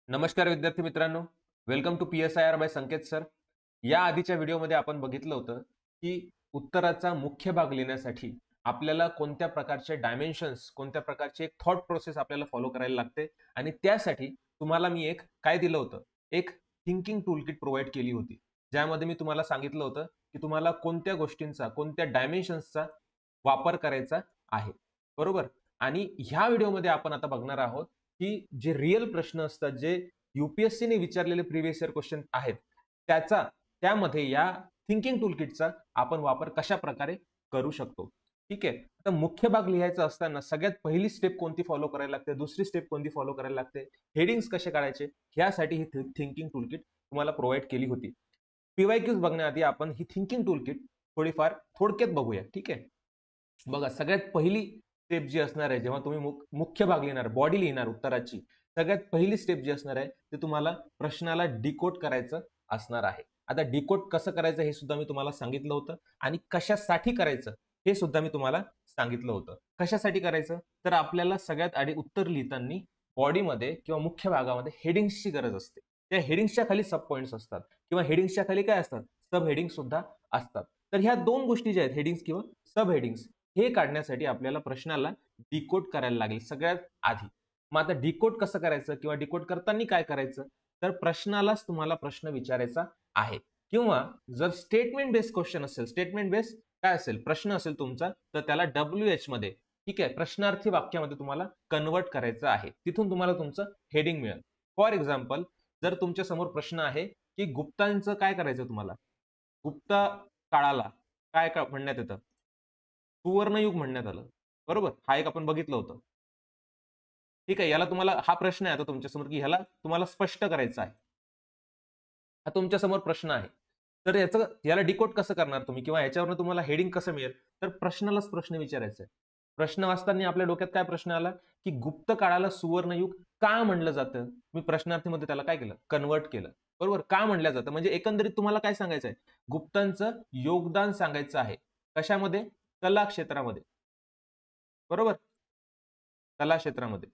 नमस्कार विद्यार्थी मित्रांनो, welcome to PSIR by Sanket sir. या आधीच्या व्हिडिओमध्ये आपण बघितलं होतं की उत्तराचा मुख्य भाग लिहिण्यासाठी आपल्याला कोणत्या प्रकारचे डायमेन्शन्स, कोणत्या प्रकारची एक थॉट प्रोसेस आपल्याला फॉलो करायला लागते आणि त्यासाठी तुम्हाला मी एक काय दिलं होतं, एक थिंकिंग टूलकिट प्रोव्हाइड केली होती. ज्यामध्ये मी तुम्हाला सांगितलं होतं की तुम्हाला कोणत्या गोष्टींचा, कोणत्या डायमेन्शन्सचा वापर करायचा आहे. बरोबर? आणि ह्या व्हिडिओमध्ये आपण आता बघणार आहोत की जे रिअल प्रश्न असतात, जे UPSCने विचारलेले प्रिव्हियस इयर क्वेश्चन आहेत, त्यामध्ये या थिंकिंग टूलकिटचा आपण वापर कशा प्रकारे करू शकतो. ठीक आहे. आता मुख्य भाग लिहायचा असताना सगळ्यात पहिली स्टेप कोणती फॉलो करायला लागते, दुसरी स्टेप कोणती फॉलो करायला लागते, हेडिंग्स कसे काढायचे, यासाठी ही थिंकिंग टूलकिट तुम्हाला प्रोव्हाइड केली होती. PYQs बघण्याआधी आपण ही थिंकिंग टूलकिट थोडीफार थोडक्यात बघूया. ठीक आहे. बघा, सगळ्यात पहिली स्टेप जी असणार आहे, जेव्हा तुम्ही मुख्य भाग लिहिणार, बॉडी लिहिणार उत्तराची, सगळ्यात पहिली स्टेप जी असणार आहे ते तुम्हाला प्रश्नाला डिकोड करायचं असणार आहे. आता डिकोड कसं करायचं हे सुद्धा मी तुम्हाला सांगितलं होतं आणि कशासाठी करायचं हे सुद्धा मी तुम्हाला सांगितलं होतं. कशासाठी करायचं, तर आपल्याला सगळ्यात आधी उत्तर लिहिताना बॉडीमध्ये किंवा मुख्य भागामध्ये हेडिंग्सची गरज असते. त्या हेडिंग्सच्या खाली सब पॉइंट्स असतात किंवा हेडिंग्सच्या खाली काय असतात, सब हेडिंग सुद्धा असतात. तर ह्या दोन गोष्टी ज्या आहेत, हेडिंग्स किंवा सब हेडिंग्स, हे काढण्यासाठी आपल्याला प्रश्नाला डिकोड करायला लागेल सगळ्यात आधी. मग आता डिकोड कसं करायचं किंवा डिकोड करताना काय करायचं, तर प्रश्नालाच तुम्हाला प्रश्न विचारायचा आहे किंवा जर स्टेटमेंट बेस्ड क्वेश्चन असेल, स्टेटमेंट बेस्ड काय असेल, प्रश्न असेल तुमचा, तर त्याला WH मध्ये, ठीक आहे, प्रश्नार्थी वाक्यामध्ये तुम्हाला कन्वर्ट करायचं आहे. तिथून तुम्हाला तुमचं हेडिंग मिळेल. फॉर एक्झाम्पल, जर तुमच्या समोर प्रश्न आहे की गुप्तांचं काय करायचं, तुम्हाला गुप्त काळाला काय म्हणण्यात येतं, सुवर्णयुग म्हणण्यात आलं. बरोबर, हा एक आपण बघितलं होतं. ठीक आहे. याला तुम्हाला हा प्रश्न आहे आता तुमच्या समोर की ह्याला तुम्हाला स्पष्ट करायचं आहे. हा तुमच्या समोर प्रश्न आहे. तर याला डिकोड कसं करणार तुम्ही किंवा याच्यावरून तुम्हाला हेडिंग कसं मिळेल, तर प्रश्नालाच प्रश्न विचारायचा आहे. प्रश्न वाचताना आपल्या डोक्यात काय प्रश्न आला की गुप्त काळाला सुवर्णयुग का म्हणलं जातं, मी प्रश्नार्थीमध्ये त्याला काय केलं, कन्वर्ट केलं. बरोबर, का म्हणलं जातं म्हणजे एकंदरीत तुम्हाला काय सांगायचं आहे, गुप्तांचं योगदान सांगायचं आहे. कशामध्ये, कला क्षेत्रामध्ये. बरोबर, कला क्षेत्रामध्ये.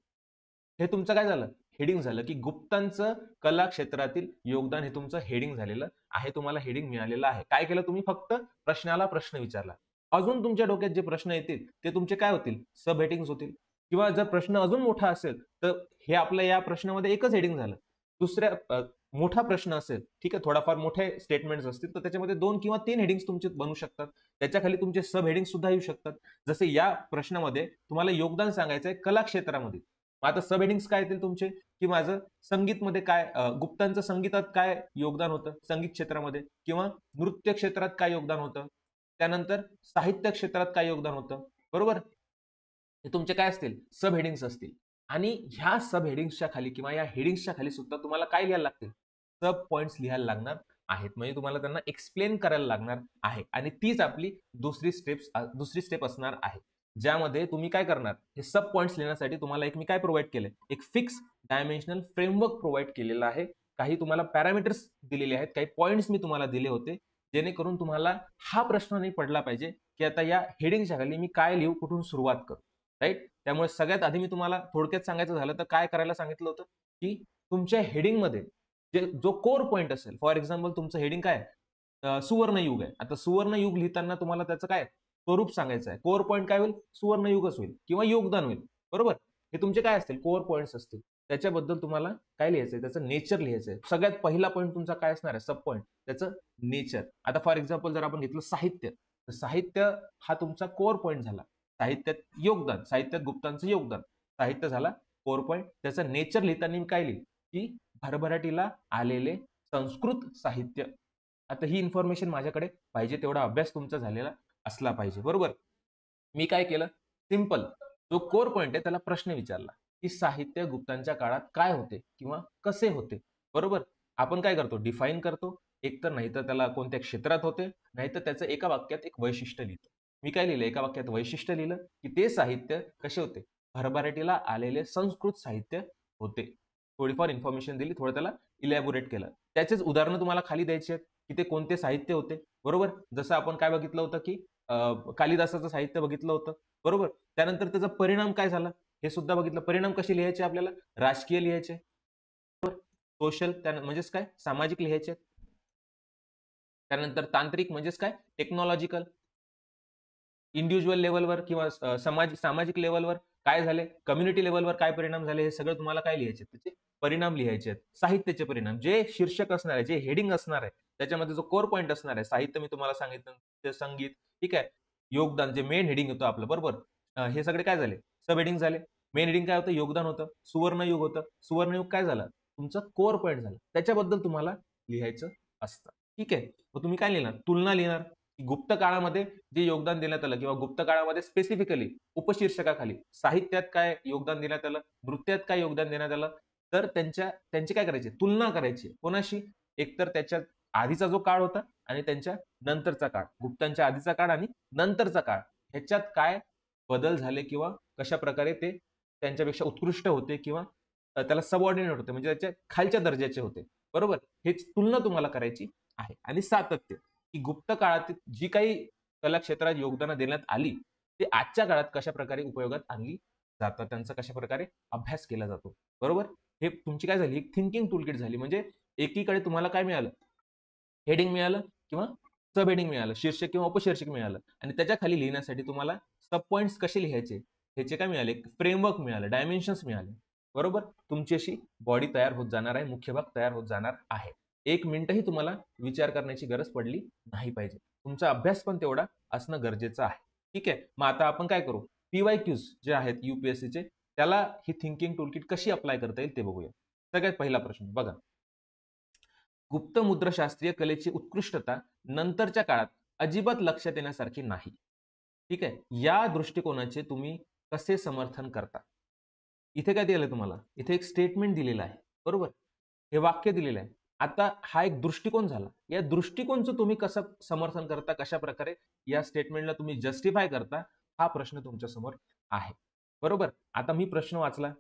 हे तुमचं काय झालं, हेडिंग झालं की गुप्तांचं कला क्षेत्रातील योगदान, हे तुमचं हेडिंग झालेलं आहे. तुम्हाला हेडिंग मिळालेलं आहे. काय केलं तुम्ही, फक्त प्रश्नाला प्रश्न विचारला. अजून तुमच्या डोक्यात जे प्रश्न येतील ते तुमचे काय होतील, सब हेडिंग्स होतील. किंवा जर प्रश्न अजून मोठा असेल तर हे आपल्या या प्रश्नामध्ये एकच हेडिंग झालं. दुसऱ्या मोठा प्रश्न असेल, ठीक आहे, थोडाफार मोठे स्टेटमेंट्स असतील तर त्याच्यामध्ये 2 किंवा 3 हेडिंग्स तुमचे बनू शकतात. त्याच्या खाली तुमचे सब हेडिंग सुद्धा येऊ शकतात. जसे या प्रश्नामध्ये तुम्हाला योगदान सांगायचं आहे कला क्षेत्रामध्ये. आता सब हेडिंग्स काय येतील तुमचे, की माझं संगीतमध्ये काय, गुप्तांचं संगीतात काय योगदान होतं संगीत क्षेत्रामध्ये, किंवा नृत्य क्षेत्रात काय योगदान होतं, त्यानंतर साहित्य क्षेत्रात काय योगदान होतं. बरोबर, हे तुमचे काय असतील, सब हेडिंग्स असतील. आणि ह्या सब हेडिंग्सच्या खाली किंवा या हेडिंग्सच्या खाली सुद्धा तुम्हाला काय लिहायला लागतील, सब पॉइंट्स लिहायला लागणार आहेत. म्हणजे तुम्हाला त्यांना एक्सप्लेन करायला लागणार आहे. आणि तीच आपली दुसरी स्टेप असणार आहे, ज्यामध्ये तुम्ही काय करणार, हे सब पॉइंट्स लिहिण्यासाठी तुम्हाला एक मी काय प्रोव्हाइड केलंय, एक फिक्स डायमेन्शनल फ्रेमवर्क प्रोव्हाइड केलेला आहे. काही तुम्हाला पॅरामीटर्स दिलेले आहेत, काही पॉइंट्स मी तुम्हाला दिले होते, जेणेकरून तुम्हाला हा प्रश्न नाही पडला पाहिजे की आता या हेडिंगच्या खाली मी काय लिहू, कुठून सुरुवात करू. राईट. त्यामुळे सगळ्यात आधी मी तुम्हाला थोडक्यात सांगायचं झालं तर काय करायला सांगितलं होतं, की तुमच्या हेडिंगमध्ये जो कोर पॉइंट असेल, फॉर एक्झाम्पल तुमचं हेडिंग काय, सुवर्णयुग आहे. आता सुवर्णयुग लिहिताना तुम्हाला त्याचं काय स्वरूप सांगायचं आहे. कोर पॉइंट काय होईल, सुवर्णयुगच होईल किंवा योगदान होईल. बरोबर, हे तुमचे काय असतील, कोर पॉइंट्स असतील. त्याच्याबद्दल तुम्हाला काय लिहायचंय, त्याचं नेचर लिहायचंय. सगळ्यात पहिला पॉईंट तुमचा काय असणार आहे, सब पॉईंट, त्याचं नेचर. आता फॉर एक्झाम्पल जर आपण घेतलं साहित्य, तर साहित्य हा तुमचा कोर पॉइंट झाला. साहित्यात योगदान, साहित्यात गुप्तांचं योगदान, साहित्य झाला कोर पॉइंट. त्याचं नेचर लिहिताना मी काय लिहिलं, की भरभराटीला आलेले संस्कृत साहित्य. आता ही इन्फॉर्मेशन माझ्याकडे पाहिजे तेवढा अभ्यास तुमचा झालेला असला पाहिजे. बरोबर, मी काय केलं, सिंपल जो कोर पॉइंट आहे त्याला प्रश्न विचारला की साहित्य गुप्तांच्या काळात काय होते किंवा कसे होते. बरोबर, आपण काय करतो, डिफाईन करतो, एक तर नाही तर त्याला कोणत्या क्षेत्रात होते, नाहीतर त्याचं एका वाक्यात एक वैशिष्ट्य लिहितो. मी काय लिहिलं, एका वाक्यात वैशिष्ट्य लिहिलं की ते साहित्य कसे होते, भरभराटीला आलेले संस्कृत साहित्य होते. थोडीफार इन्फॉर्मेशन दिली, थोडं त्याला इलॅबोरेट केलं. त्याचेच उदाहरणं तुम्हाला खाली द्यायची आहेत की ते कोणते साहित्य होते. बरोबर, जसं आपण काय बघितलं होतं की कालिदासाचं साहित्य बघितलं होतं. बरोबर, त्यानंतर त्याचा परिणाम काय झाला हे सुद्धा बघितलं. परिणाम कसे लिहायचे आपल्याला, राजकीय लिहायचे. सोशल म्हणजेच काय सामाजिक लिहायचे, त्यानंतर तांत्रिक म्हणजेच काय टेक्नॉलॉजिकल, इंडिव्हिज्युअल लेवलवर किंवा सामाजिक लेवलवर काय झाले, कम्युनिटी लेवलवर काय परिणाम झाले, हे सगळं तुम्हाला काय लिहायचे, त्याचे परिणाम लिहायचे आहेत. साहित्याचे परिणाम, जे शीर्षक असणार आहे, जे हेडिंग असणार आहे, त्याच्यामध्ये जो कोर पॉईंट असणार आहे, साहित्य मी तुम्हाला सांगितलं, ते संगीत, ठीक आहे, योगदान जे मेन हेडिंग होतं आपलं, बरोबर, हे सगळे काय झाले, सब हेडिंग झाले. मेन हेडिंग काय होतं, योगदान होतं, सुवर्णयुग होतं, सुवर्णयुग काय झालं, तुमचं कोर पॉईंट झालं, त्याच्याबद्दल तुम्हाला लिहायचं असतं. ठीक आहे, मग तुम्ही काय लिहिणार, तुलना लिहिणार, गुप्त काळामध्ये जे योगदान देण्यात आलं किंवा गुप्त काळामध्ये स्पेसिफिकली उपशीर्षकाखाली साहित्यात काय योगदान देण्यात आलं, नृत्यात काय योगदान देण्यात आलं, तर त्यांची काय करायची, तुलना करायची. कोणाशी, एकतर त्याच्या आधीचा जो काळ होता आणि त्यांच्या नंतरचा काळ, गुप्तांच्या आधीचा काळ आणि नंतरचा काळ, ह्याच्यात काय बदल झाले किंवा कशा प्रकारे ते त्यांच्यापेक्षा उत्कृष्ट होते किंवा त्याला सबऑर्डिनेट होते, म्हणजे त्याच्या खालच्या दर्जाचे होते, बरोबर. हेच तुलना तुम्हाला करायची आहे. आणि सातत्य, की गुप्त काळात जी काही कला क्षेत्रात योगदान देण्यात आली, ते आजच्या काळात कशा प्रकारे उपयोगात आणली जातात, त्यांचा कशा प्रकारे अभ्यास केला जातो, बरोबर. हे तुमची काय झाली, एक थिंकिंग टूलकिट झाली. म्हणजे एकीकडे तुम्हाला काय मिळालं, हेडिंग मिळालं किंवा सब हेडिंग मिळालं, शीर्षक किंवा उपशीर्षक मिळालं, आणि त्याच्या खाली लिहिण्यासाठी तुम्हाला सब पॉइंट्स कसे लिहायचे ह्याचे काय मिळाले, फ्रेमवर्क मिळालं, डायमेन्शन्स मिळाले, बरोबर. तुमची अशी बॉडी तयार होत जाणार आहे, मुख्य भाग तयार होत जाणार आहे. एक मिनिटही तुम्हाला विचार करण्याची गरज पडली नाही पाहिजे. तुमचा अभ्यास पण तेवढा असणं गरजेचं आहे. ठीक आहे, मग आता आपण काय करू, PYQs जे आहेत UPSCचे, त्याला ही थिंकिंग टूलकिट कशी अप्लाय करता येईल ते बघूया. सगळ्यात पहिला प्रश्न बघा, गुप्त मुद्रशास्त्रीय कलेची उत्कृष्टता नंतरच्या काळात अजिबात लक्षात येण्यासारखी नाही. ठीक आहे, या दृष्टिकोनाचे तुम्ही कसे समर्थन करता. इथे काय दिलं तुम्हाला, इथे एक स्टेटमेंट दिलेलं आहे, बरोबर, हे वाक्य दिलेलं आहे. आता हा एक दृष्टिकोन झाला, या दृष्टिकोनचं तुम्ही कसं समर्थन करता, कशा प्रकारे या स्टेटमेंटला तुम्ही जस्टिफाय करता, हा प्रश्न तुमच्या समोर आहे, बरोबर. आता मी प्रश्न वाचला,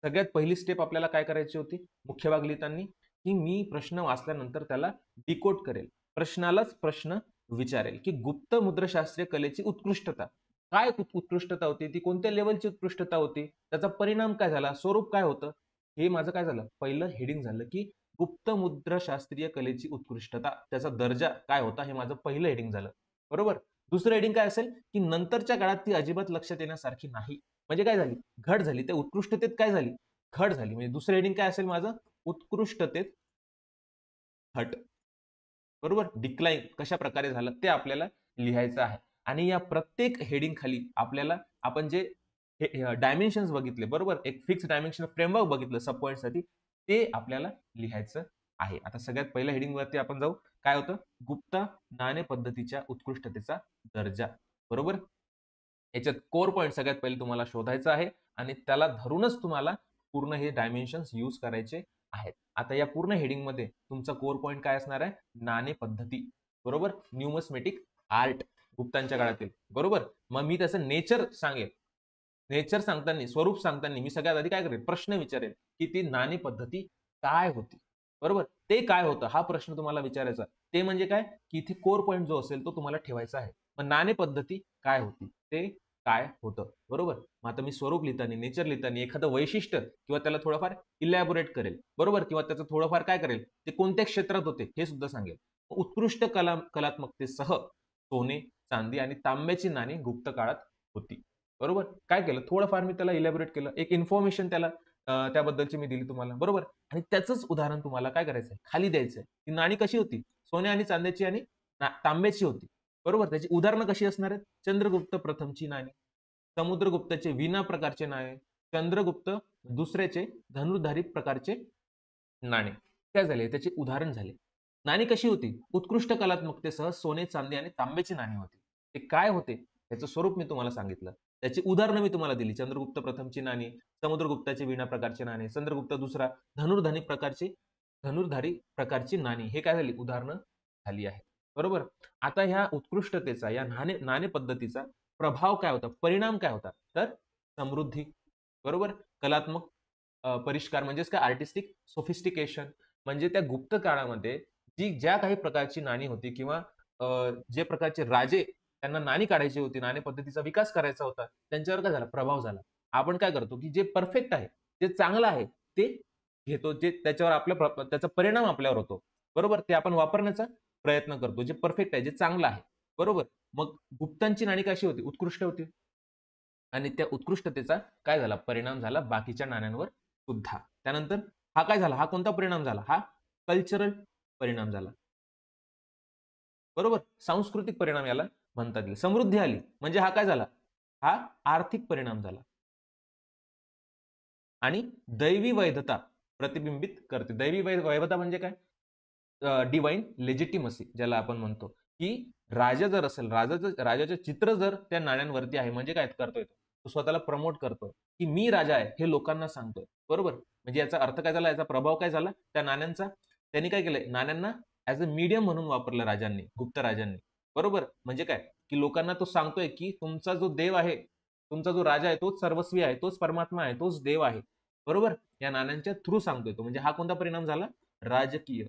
सगळ्यात पहिली स्टेप आपल्याला काय करायची होती, मुख्य भाग लिहिताना, की मी प्रश्न वाचल्यानंतर त्याला डिकोड करेल, प्रश्नालाच प्रश्न विचारेल, की गुप्त मुद्रशास्त्रीय कलेची उत्कृष्टता काय, उत्कृष्टता होती ती, कोणत्या लेवलची उत्कृष्टता होती, त्याचा परिणाम काय झाला, स्वरूप काय होतं, हे माझं काय झालं, पहिलं हेडिंग झालं, की गुप्त मुद्रशास्त्रीय कलेची उत्कृष्टता, त्याचा दर्जा काय होता, हे माझं पहिलं हेडिंग झालं, बरोबर. दुसरं हेडिंग काय असेल, की नंतरच्या काळात ती अजिबात लक्षात येण्यासारखी नाही, म्हणजे काय झाली, घट झाली, त्या उत्कृष्टतेत काय झाली, घट झाली. म्हणजे दुसरं हेडिंग काय असेल माझं, उत्कृष्टतेत घट, बरोबर. डिक्लाइन कशा प्रकारे झालं ते आपल्याला लिहायचं आहे. आणि या प्रत्येक हेडिंग खाली आपल्याला आपण जे डायमेन्शन्स बघितले, बरोबर, एक फिक्स डायमेन्शन फ्रेमवर्क बघितलं सब पॉइंट साठी, ते आपल्याला लिहायचं आहे. आता सगळ्यात पहिल्या हेडिंग वरती आपण जाऊ, काय होतं, गुप्त नाणे पद्धतीच्या उत्कृष्टतेचा दर्जा, बरोबर. याच्यात कोर पॉइंट सगळ्यात पहिले तुम्हाला शोधायचा आहे आणि त्याला धरूनच तुम्हाला पूर्ण हे डायमेन्शन्स यूज करायचे आहेत. आता या पूर्ण हेडिंग मध्ये तुमचा कोर पॉइंट काय असणार आहे, नाणे पद्धती, बरोबर, न्यूमस्मेटिक आर्ट गुप्तांच्या काळातील, बरोबर. मग मी त्याचं नेचर सांगेल, नेचर सांगताना, स्वरूप सांगताना मी सगळ्यात आधी काय करेल, प्रश्न विचारेल, की ती नाणी पद्धती काय होती, बरोबर, ते काय होतं, हा प्रश्न तुम्हाला विचारायचा. ते म्हणजे काय, की इथे कोर पॉइंट जो असेल तो तुम्हाला ठेवायचा आहे. मग नाणे पद्धती काय होती, ते काय होतं, बरोबर. मग आता मी स्वरूप लिहिताना, नेचर लिहिताना एखादं वैशिष्ट्य किंवा त्याला थोडंफार इलॅबोरेट करेल, बरोबर, किंवा त्याचं थोडंफार काय करेल, ते कोणत्या क्षेत्रात होते हे सुद्धा सांगेल. उत्कृष्ट कलात्मकतेसह सोने, चांदी आणि तांब्याची नाणी गुप्त काळात होती, बरोबर. काय केलं, थोडंफार मी त्याला इलॅबोरेट केलं, एक इन्फॉर्मेशन त्याला त्याबद्दलची मी दिली तुम्हाला, बरोबर. आणि त्याचंच उदाहरण तुम्हाला काय करायचंय, खाली द्यायचंय. ती नाणी कशी होती, सोने आणि चांद्याची आणि तांब्याची होती, बरोबर. त्याची उदाहरणं कशी असणार आहेत, चंद्रगुप्त प्रथमची नाणी, समुद्रगुप्तचे विना प्रकारचे नाणे, चंद्रगुप्त दुसऱ्याचे धनुर्धारी प्रकारचे नाणे, काय झाले, त्याचे उदाहरण झाले. नाणी कशी होती, उत्कृष्ट कलात्मकतेसह सोने, चांदी आणि तांब्याची नाणी होती. ते काय होते, त्याचं स्वरूप मी तुम्हाला सांगितलं, त्याची उदाहरणं मी तुम्हाला दिली, चंद्रगुप्त प्रथमची नाणी, समुद्रगुप्ताचे विना प्रकारचे नाणे, चंद्रगुप्त दुसरा धनुर्धारी प्रकारची नाणी, हे काय झाली, उदाहरणं झाली आहेत, बरोबर. आता ह्या उत्कृष्टतेचा, या नाणे पद्धतीचा प्रभाव काय होता, परिणाम काय होता, तर समृद्धी, बरोबर, कलात्मक परिष्कार म्हणजेच काय, आर्टिस्टिक सोफिस्टिकेशन, म्हणजे त्या गुप्त काळामध्ये ज्या काही प्रकारची नाणी होती किंवा जे प्रकारचे राजे त्यांना नाणी काढायची होती, नाणे पद्धतीचा विकास करायचा होता, त्यांच्यावर काय झाला, प्रभाव झाला. आपण काय करतो, की जे परफेक्ट आहे, जे चांगलं आहे, ते घेतो, जे त्याच्यावर त्याचा परिणाम आपल्यावर होतो, बरोबर, ते आपण वापरण्याचा प्रयत्न करतो, जे परफेक्ट आहे, जे चांगलं आहे, बरोबर. मग गुप्तांची नाणी कशी होती? उत्कृष्ट होती. आणि त्या उत्कृष्टतेचा काय झाला? परिणाम झाला बाकीच्या नाण्यांवर सुद्धा. त्यानंतर हा काय झाला? हा कोणता परिणाम झाला? हा कल्चरल परिणाम झाला. बरोबर? सांस्कृतिक परिणाम याला म्हणतात येईल. समृद्धी आली म्हणजे हा काय झाला? हा आर्थिक परिणाम झाला. आणि दैवी वैधता प्रतिबिंबित करते. दैवी वैधता म्हणजे काय? डिवाइन लेजिटिमसी ज्याला आपण म्हणतो, की राजा जर असेल, राजाचं चित्र जर त्या नाण्यांवरती आहे म्हणजे काय करतोय तो स्वतःला प्रमोट करतोय, की मी राजा आहे हे लोकांना सांगतोय, बरोबर. म्हणजे याचा अर्थ काय झाला? याचा प्रभाव काय झाला त्या नाण्यांचा? त्यांनी काय केलंय? नाण्यांना ऍज अ मीडियम म्हणून वापरलं राजांनी, गुप्त राजांनी, बरोबर. म्हणजे काय, की लोकांना तो सांगतोय की तुमचा जो देव आहे, तुमचा जो राजा आहे तोच सर्वस्वी आहे, तोच परमात्मा आहे, तोच देव आहे, बरोबर. या नाण्यांच्या थ्रू सांगतोय तो. म्हणजे हा कोणता परिणाम झाला? राजकीय,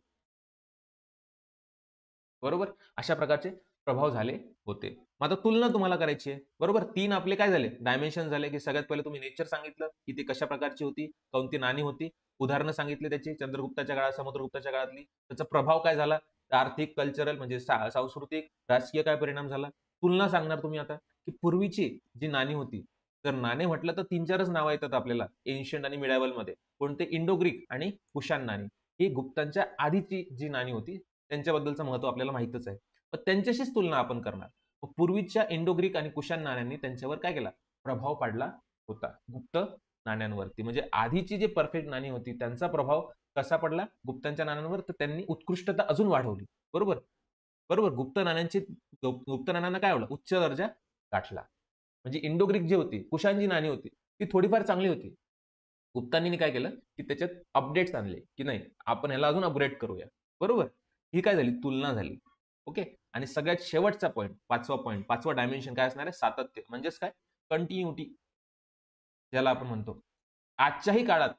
बरोबर. अशा प्रकारचे प्रभाव झाले होते. मग आता तुलना तुम्हाला करायची आहे, बरोबर. 3 आपले काय झाले? डायमेन्शन झाले, की सगळ्यात पहिले तुम्ही नेचर सांगितलं, की ती कशा प्रकारची होती, कोणती नाणी होती, उदाहरणं सांगितली त्याची, चंद्रगुप्ताच्या काळात, समुद्रगुप्ताच्या काळातली, त्याचा प्रभाव काय झाला, आर्थिक, कल्चरल म्हणजे सांस्कृतिक, राजकीय काय परिणाम झाला. तुलना सांगणार तुम्ही आता, की पूर्वीची जी नाणी होती, तर नाणे म्हटलं तर 3-4च नावं येतात आपल्याला एन्शियंट आणि मिडायवल मध्ये. कोणते? इंडो ग्रीक आणि कुशाण नाणी. ही गुप्तांच्या आधीची जी नाणी होती त्यांच्याबद्दलचं महत्व आपल्याला माहितच आहे. पण त्यांच्याशीच तुलना आपण करणार. मग पूर्वीच्या इंडो ग्रीक आणि कुशाण नाण्यांनी त्यांच्यावर काय केला? प्रभाव पाडला होता गुप्त नाण्यांवरती. म्हणजे आधीची जी परफेक्ट नाणी होती त्यांचा प्रभाव कसा पडला गुप्तांच्या नाण्यांवर? तर त्यांनी उत्कृष्टता अजून वाढवली, बरोबर. बरोबर. गुप्त नाण्यांना काय आवडलं? उच्च दर्जा गाठला. म्हणजे इंडो ग्रीक जी होती, कुशाण जी नाणी होती, ती थोडीफार चांगली होती. गुप्तांनी काय केलं, की त्याच्यात अपडेट्स आणले, की नाही आपण ह्याला अजून अपग्रेड करूया, बरोबर. ही काय झाली? तुलना झाली. ओके. आणि सगळ्यात शेवटचा पॉइंट, 5वा पॉइंट, 5वा डायमेन्शन काय असणार आहे? सातत्य. म्हणजेच काय? कंटिन्युटी ज्याला आपण म्हणतो. आजच्याही काळात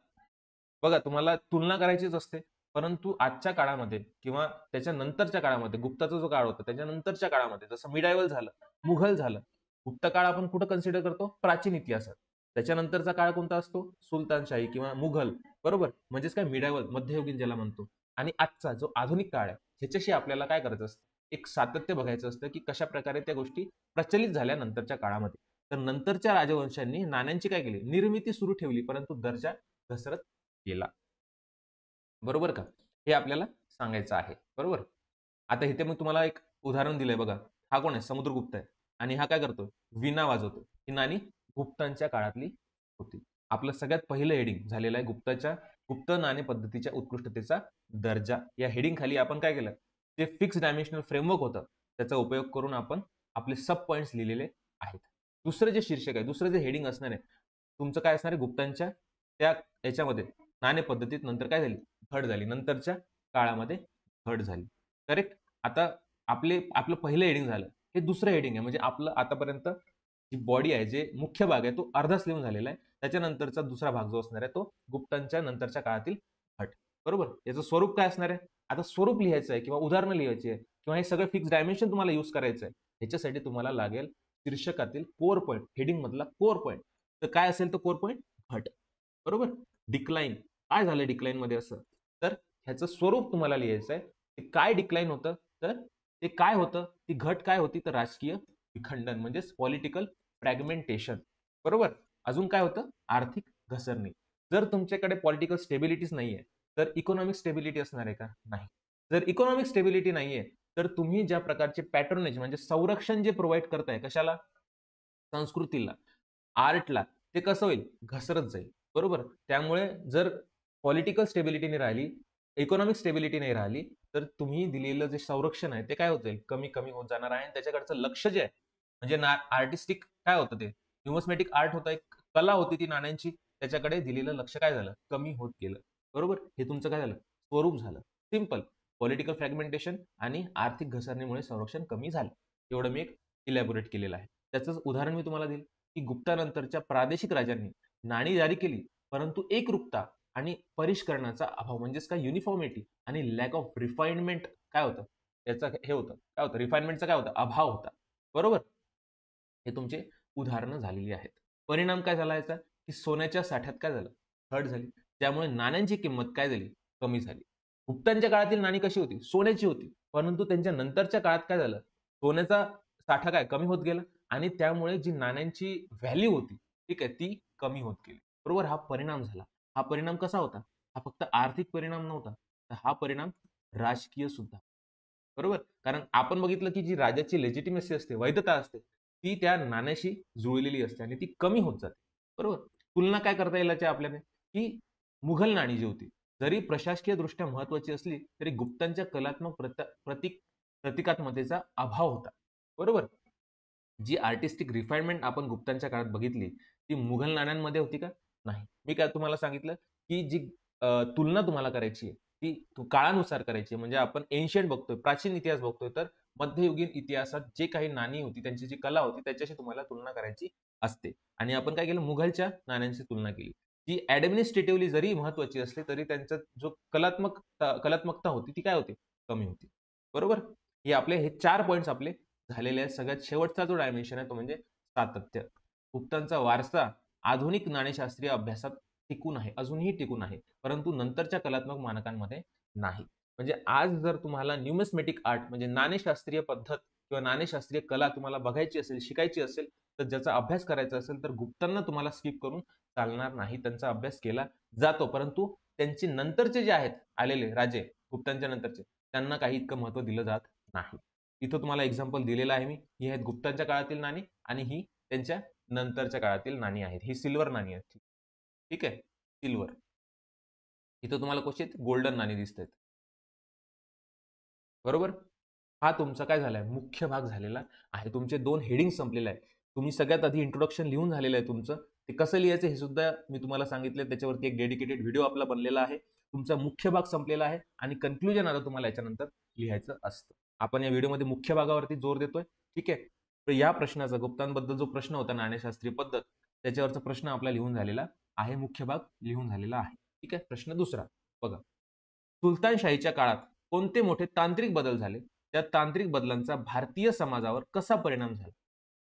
बघा तुम्हाला तुलना करायचीच असते, परंतु आजच्या काळामध्ये किंवा त्याच्या नंतरच्या काळामध्ये, गुप्ताचा जो काळ होता त्याच्या नंतरच्या काळामध्ये, जसं मिडायवल झालं, मुघल झालं. गुप्त काळ आपण कुठं कन्सिडर करतो? प्राचीन इतिहासात. त्याच्यानंतरचा काळ कोणता असतो? सुलतानशाही किंवा मुघल, बरोबर. म्हणजेच काय? मिडायवल, मध्ययुगीन ज्याला म्हणतो. आणि आजचा जो आधुनिक काळ आहे ह्याच्याशी आपल्याला काय करायचं असतं? एक सातत्य बघायचं असतं, की कशा प्रकारे त्या गोष्टी प्रचलित झाल्या नंतरच्या काळामध्ये. तर नंतरच्या राजवंशांनी नाण्यांची काय केली? निर्मिती सुरू ठेवली, परंतु दर्जा घसरत गेला, बरोबर का. हे आपल्याला सांगायचं आहे, बरोबर. आता इथे मी तुम्हाला एक उदाहरण दिलंय बघा. हा कोण आहे? समुद्रगुप्त आहे. आणि हा काय करतो? वीणा वाजवतो. ही नाणी गुप्तांच्या काळातली होती. आपलं सगळ्यात पहिलं हेडिंग झालेलं आहे गुप्त नाणे पद्धतीच्या उत्कृष्टतेचा दर्जा. या हेडिंग खाली आपण काय केलं? जे फिक्स डायमेन्शनल फ्रेमवर्क होतं त्याचा उपयोग करून आपण आपले सब पॉइंट्स लिहिलेले आहेत. दुसरं जे शीर्षक आहे, दुसरं जे हेडिंग असणार आहे तुमचं काय असणार आहे? गुप्तांच्या त्या याच्यामध्ये नाणे पद्धतीत नंतर काय झाली? घट झाली. नंतरच्या काळामध्ये घट झाली. करेक्ट. आता आपलं पहिलं हेडिंग झालं. हे दुसरं हेडिंग आहे. म्हणजे आपलं आतापर्यंत जी बॉडी आहे, जे मुख्य भाग आहे तो अर्धाच लिहून झालेला आहे. त्याच्यानंतरचा दुसरा भाग जो असणार आहे तो गुप्तांच्या नंतरच्या काळातील घट, बरोबर. याचं स्वरूप काय असणार आहे? आता स्वरूप लिहायचं आहे किंवा उदाहरणं लिहायची आहे किंवा हे सगळं फिक्स डायमेन्शन तुम्हाला यूज करायचं आहे. ह्याच्यासाठी तुम्हाला लागेल शीर्षकातील कोर पॉईंट, हेडिंग मधला कोर पॉईंट. तर काय असेल तो कोर पॉईंट? घट, बरोबर. डिक्लाइन, काय झालं डिक्लाइन मध्ये असं? तर ह्याचं स्वरूप तुम्हाला लिहायचं आहे. ते काय डिक्लाइन होतं? तर ते काय होतं? ती घट काय होती? तर राजकीय विखंडन म्हणजेच पॉलिटिकल फ्रॅगमेंटेशन, बरोबर. अजून काय होतं? आर्थिक घसरणी. जर तुमच्याकडे पॉलिटिकल स्टेबिलिटीच नाहीये तर इकॉनॉमिक स्टेबिलिटी असणार आहे का? नाही. जर इकॉनॉमिक स्टेबिलिटी नाहीये तर तुम्ही ज्या प्रकारचे पॅटर्नेज म्हणजे संरक्षण जे प्रोव्हाइड करताय कशाला? संस्कृतीला, आर्टला, ते कसं होईल? घसरत जाईल, बरोबर. त्यामुळे जर पॉलिटिकल स्टेबिलिटी नाही राहिली, इकॉनॉमिक स्टेबिलिटी नाही राहिली, तर तुम्ही दिलेलं जे संरक्षण आहे ते काय होत जाईल? कमी कमी होत जाणार आहे. आणि त्याच्याकडचं लक्ष जे आहे म्हणजे आर्टिस्टिक काय होतं? ते न्यूमस्मॅटिक आर्ट होतं, एक कला होती ती नाण्यांची, त्याच्याकडे दिलेलं लक्ष काय झालं? कमी होत गेलं, बरोबर. हे तुमचं काय झालं? स्वरूप झालं. सिंपल. पॉलिटिकल फ्रॅगमेंटेशन आणि आर्थिक घसरणीमुळे संरक्षण कमी झालं. एवढं मी एक इलॅबोरेट केलेलं आहे. त्याचंच उदाहरण मी तुम्हाला देईल, की गुप्तानंतरच्या प्रादेशिक राजांनी नाणी जारी केली, परंतु एकरूपता आणि परिष्करणाचा अभाव म्हणजेच काय? युनिफॉर्मिटी आणि लॅक ऑफ रिफाइनमेंट काय होतं? याचं हे होतं. काय होतं? रिफाइनमेंटचा काय होता? अभाव होता, बरोबर. हे तुमचे उदाहरणं झालेली आहेत. परिणाम काय झाला याचा? की सोन्याच्या साठ्यात काय झालं? घट झाली. ज्यामुळे नाण्यांची किंमत काय झाली, कमी झाली. गुप्तांच्या काळातील नाणी कशी होती, सोन्याची होती. परंतु त्यांच्या नंतरच्या काळात काय झालं, सोन्याचा साठा काय कमी होत गेला आणि त्यामुळे जी नाण्यांची व्हॅल्यू होती, ठीक आहे, ती कमी होत गेली. बरोबर, हा परिणाम झाला. हा परिणाम कसा होता? हा फक्त आर्थिक परिणाम नव्हता, तर हा परिणाम राजकीय सुद्धा. बरोबर, कारण आपण बघितलं की जी राजाची लेजिटिमेसी असते, वैधता असते, ती त्या नाण्याशी जुळलेली असते आणि ती कमी होत जाते. बरोबर, तुलना काय करता येईल याची आपल्याला, की मुघल नाणी जी होती, जरी प्रशासकीय दृष्ट्या महत्वाची असली तरी गुप्तांच्या कलात्मक प्रतिकात्मकतेचा अभाव होता. बरोबर, जी आर्टिस्टिक रिफाइनमेंट आपण गुप्तांच्या काळात बघितली, ती मुघल नाण्यांमध्ये होती का? नाही. मी काय तुम्हाला सांगितलं, की जी तुलना तुम्हाला करायची आहे, ती काळानुसार करायची आहे. म्हणजे आपण एन्शियंट बघतोय, प्राचीन इतिहास बघतोय, तर मध्ययुगीन इतिहासात जे काही नाणी होती, त्यांची जी कला होती, त्याच्याशी तुम्हाला तुलना करायची असते. आणि आपण काय केलं, मुघलच्या नाण्यांची तुलना केली. जी ॲडमिनिस्ट्रेटिव्हली जरी महत्त्वाची असली, तरी त्यांचा जो कलात्मकता होती, ती काय होती? कमी होती. बरोबर? हे 4 पॉइंट्स आपले झालेले आहेत. सगळ्यात शेवटचा जो डायमेन्शन आहे तो म्हणजे सातत्य. गुप्तांचा वारसा आधुनिक नाणेशास्त्रीय अभ्यासात टिकून आहे, अजूनही टिकून आहे. परंतु नंतरच्या कलात्मक मानकांमध्ये नाही. म्हणजे आज जर तुम्हाला न्यूमिस्मेटिक आर्ट म्हणजे नाणेशास्त्रीय पद्धत किंवा नाणेशास्त्रीय कला तुम्हाला बघायची असेल, शिकायची असेल, तर ज्याचा अभ्यास करायचा असेल, तर गुप्तांना तुम्हाला स्किप करून चालणार नाही. त्यांचा अभ्यास केला जातो. परंतु त्यांचे नंतरचे जे आहेत आलेले राजे, गुप्तांच्या नंतरचे, त्यांना काही इतकं महत्त्व दिलं जात नाही. इथं तुम्हाला एक्झाम्पल दिलेलं आहे मी. ही आहेत गुप्तांच्या काळातील नाणी आणि ही त्यांच्या नंतरच्या काळातील नाणी आहेत. ही सिल्वर नाणी आहेत. ठीक आहे? सिल्वर. इथं तुम्हाला कशी गोल्डन नाणी दिसतायत. बरोबर? हा तुमचा काय झालाय, मुख्य भाग झालेला आहे. तुमचे 2 हेडिंग संपलेले आहेत. तुम्ही सगळ्यात आधी इंट्रोडक्शन लिहून झालेलं आहे तुमचं. ते कसं लिहायचं हे सुद्धा मी तुम्हाला सांगितलंय. त्याच्यावरती एक डेडिकेटेड व्हिडिओ आपला बनलेला आहे. तुमचा मुख्य भाग संपलेला आहे आणि कन्क्लुजन आता तुम्हाला याच्यानंतर लिहायचं असतं. आपण या व्हिडिओमध्ये मुख्य भागावरती जोर देतोय. ठीक आहे? तर या प्रश्नाचा गुप्तांबद्दल जो प्रश्न होता नाणेशास्त्रीय पद्धत, त्याच्यावरचा प्रश्न आपला लिहून झालेला आहे. मुख्य भाग लिहून झालेला आहे. ठीक आहे? प्रश्न दुसरा बघा. सुलतानशाहीच्या काळात कोणते मोठे तांत्रिक बदल झाले? त्या तांत्रिक बदलांचा भारतीय समाजावर कसा परिणाम झाला?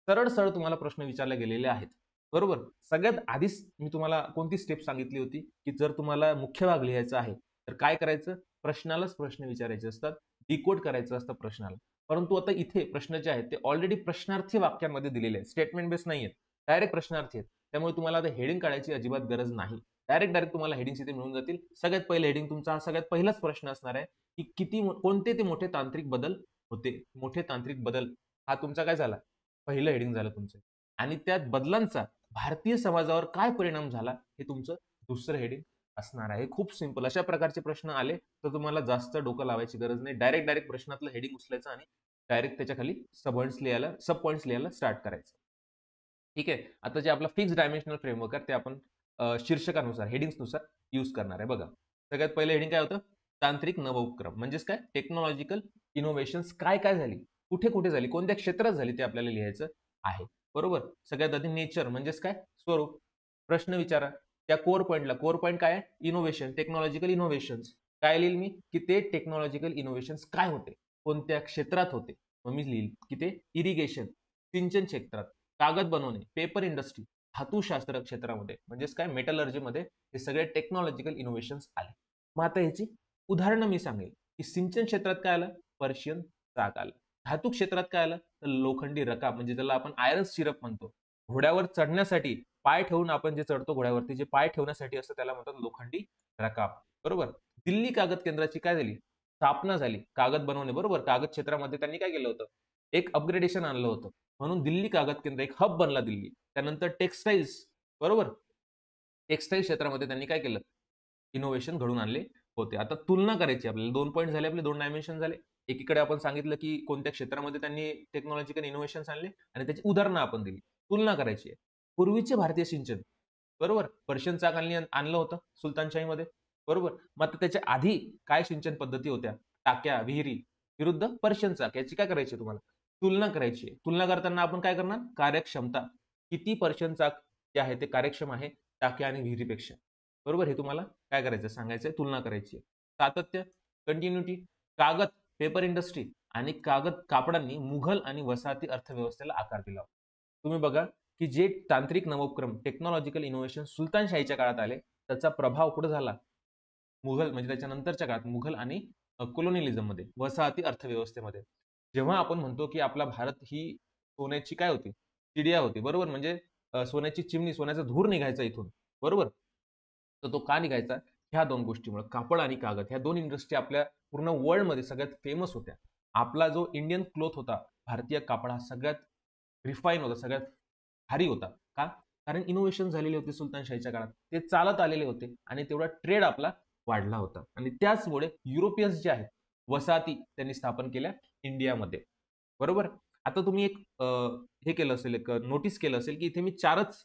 सरळ-सरळ तुम्हाला प्रश्न विचारले गेलेले आहेत. बरोबर? सगळ्यात आधीच मी तुम्हाला कोणती स्टेप सांगितली होती, की जर तुम्हाला मुख्य भाग लिहायचा आहे, तर काय करायचं? प्रश्नालाच प्रश्न विचारायचे असतात. डिकोड करायचं असतं प्रश्नाला. परंतु आता इथे प्रश्न जे आहेत, ते ऑलरेडी प्रश्नार्थी वाक्यांमध्ये दिलेले आहेत. स्टेटमेंट बेस नाहीयेत. डायरेक्ट प्रश्नार्थी आहेत. त्यामुळे तुम्हाला आता हेडिंग काढायची अजिबात गरज नाही. डायरेक्ट तुम्हाला हेडिंग्स इथे मिळून जातील. सगळ्यात पहिलं हेडिंग तुमचा हा सगळ्यात पहिलाच प्रश्न असणार आहे, की कोणते ते मोठे तांत्रिक बदल होते? मोठे तांत्रिक बदल हा तुमचा काय झाला? पहिलं हेडिंग झालं तुमचं. आणि त्या बदलांचा भारतीय समाजावर काय परिणाम झाला? हे तुमचं दुसरं हेडिंग असणार आहे. खूप सिंपल. अशा प्रकारचे प्रश्न आले, तर तुम्हाला जास्त डोकं लावायची गरज नाही. डायरेक्ट प्रश्नातलं हेडिंग उचलायचं आणि डायरेक्ट त्याच्याखाली सब पॉइंट्स लिहायला स्टार्ट करायचं. ठीक आहे. आता जे आपला फिक्स्ड डायमेन्शनल फ्रेमवर्क आहे, ते आपण शीर्षकानुसार, हेडिंग्सनुसार यूज करणार आहे बघा. सगळ्यात पहिलं हेडिंग काय होतं? तांत्रिक नवोपक्रम. म्हणजेच काय? टेक्नॉलॉजिकल इनोव्हेशन्स काय-काय झाली? कुठे-कुठे झाली? कोणत्या क्षेत्रात झाली? ते आपल्याला लिहायचं आहे. बरोबर? सगळ्यात आधी नेचर म्हणजेच काय? स्वरूप. प्रश्न विचारा. त्या कोर पॉइंट काय आहे? Innovation, technological innovations. काय लिहिल मी? की ते टेक्नॉलॉजिकल इनोव्हेशन्स काय होते? कोणत्या क्षेत्रात होते? मग मी लिहिल की ते इरिगेशन, सिंचन क्षेत्रात, कागद बनवणे, पेपर इंडस्ट्री, धातुशास्त्र क्षेत्रामध्ये म्हणजेच काय मेटलर्जीमध्ये हे सगळे टेक्नॉलॉजिकल इनोव्हेशन्स आले. मग आता ह्याची उदाहरणं मी सांगेल, की सिंचन क्षेत्रात काय आलं? पर्शियन चाक आलं. धातू क्षेत्रात काय आलं? तर लोखंडी रकाब म्हणजे ज्याला आपण आयर्न सिरप म्हणतो. घोड्यावर चढण्यासाठी पाय ठेवून आपण जे चढतो घोड्यावरती जे पाय ठेवण्यासाठी असतं त्याला म्हणतात लोखंडी रकाब. बरोबर? दिल्ली कागद केंद्राची काय झाली? स्थापना झाली. कागद बनवणे बरोबर? कागद क्षेत्रामध्ये त्यांनी काय केलं होतं? एक अपग्रेडेशन आणलं होतं. म्हणून दिल्ली कागद केंद्र एक हब बनला दिल्ली. त्यानंतर टेक्सटाईल्स बरोबर? टेक्सटाईल क्षेत्रामध्ये त्यांनी काय केलं? इनोव्हेशन घडवून आणले होते. आता तुलना करायची आपल्याला. 2 पॉइंट झाले आपले, 2 डायमेन्शन झाले. एकीकडे आपण सांगितलं, की कोणत्या क्षेत्रामध्ये त्यांनी टेक्नॉलॉजिकल इनोव्हेशन्स आणले आणि त्याची उदाहरणं आपण दिली. तुलना करायची आहे. पूर्वीचे भारतीय सिंचन बरोबर? पर्शियन चाक आणलं होतं सुलतानशाहीमध्ये बरोबर? मग आता त्याच्या आधी काय सिंचन पद्धती होत्या? टाक्या, विहिरी विरुद्ध पर्शियन चाक याची काय करायची तुम्हाला? तुलना करायची आहे. तुलना करताना आपण काय करणार? कार्यक्षमता. किती पर्शियन चाक जे आहे ते कार्यक्षम आहे टाक्या आणि विहिरीपेक्षा. बरोबर? हे तुम्हाला काय करायचं? सांगायचंय, तुलना करायची आहे. सातत्य, कंटिन्युटी, कागद, पेपर इंडस्ट्री आणि कापडांनी मुघल आणि वसाहती अर्थव्यवस्थेला आकार दिला. तुम्ही बघा, की जे तांत्रिक नवोपक्रम, टेक्नॉलॉजिकल इनोव्हेशन सुलतानशाहीच्या काळात आले, त्याचा प्रभाव कुठे झाला? मुघल म्हणजे त्याच्यानंतरच्या काळात मुघल आणि कोलोनियलिझम मध्ये, वसाहती अर्थव्यवस्थेमध्ये. जेव्हा आपण म्हणतो की आपला भारत ही सोन्याची काय होती? चिडिया होती, बरोबर? म्हणजे सोन्याची चिमणी, सोन्याचा धूर निघायचा इथून, बरोबर? तर तो का निघायचा? ह्या दोन गोष्टीमुळे, कापड आणि कागद, ह्या दोन इंडस्ट्री आपल्या पूर्ण वर्ल्डमध्ये सगळ्यात फेमस होत्या. आपला जो इंडियन क्लोथ होता, भारतीय कापड, हा सगळ्यात रिफाईन होता, सगळ्यात भारी होता. का? कारण इनोव्हेशन झालेले होते सुलतानशाहीच्या काळात, ते चालत आलेले होते आणि तेवढा ट्रेड आपला वाढला होता. आणि त्याचमुळे युरोपियन्स जे आहेत, वसाहती त्यांनी स्थापन केल्या इंडियामध्ये, बरोबर? आता तुम्ही एक हे केलं असेल, एक नोटीस केलं असेल की इथे मी 4च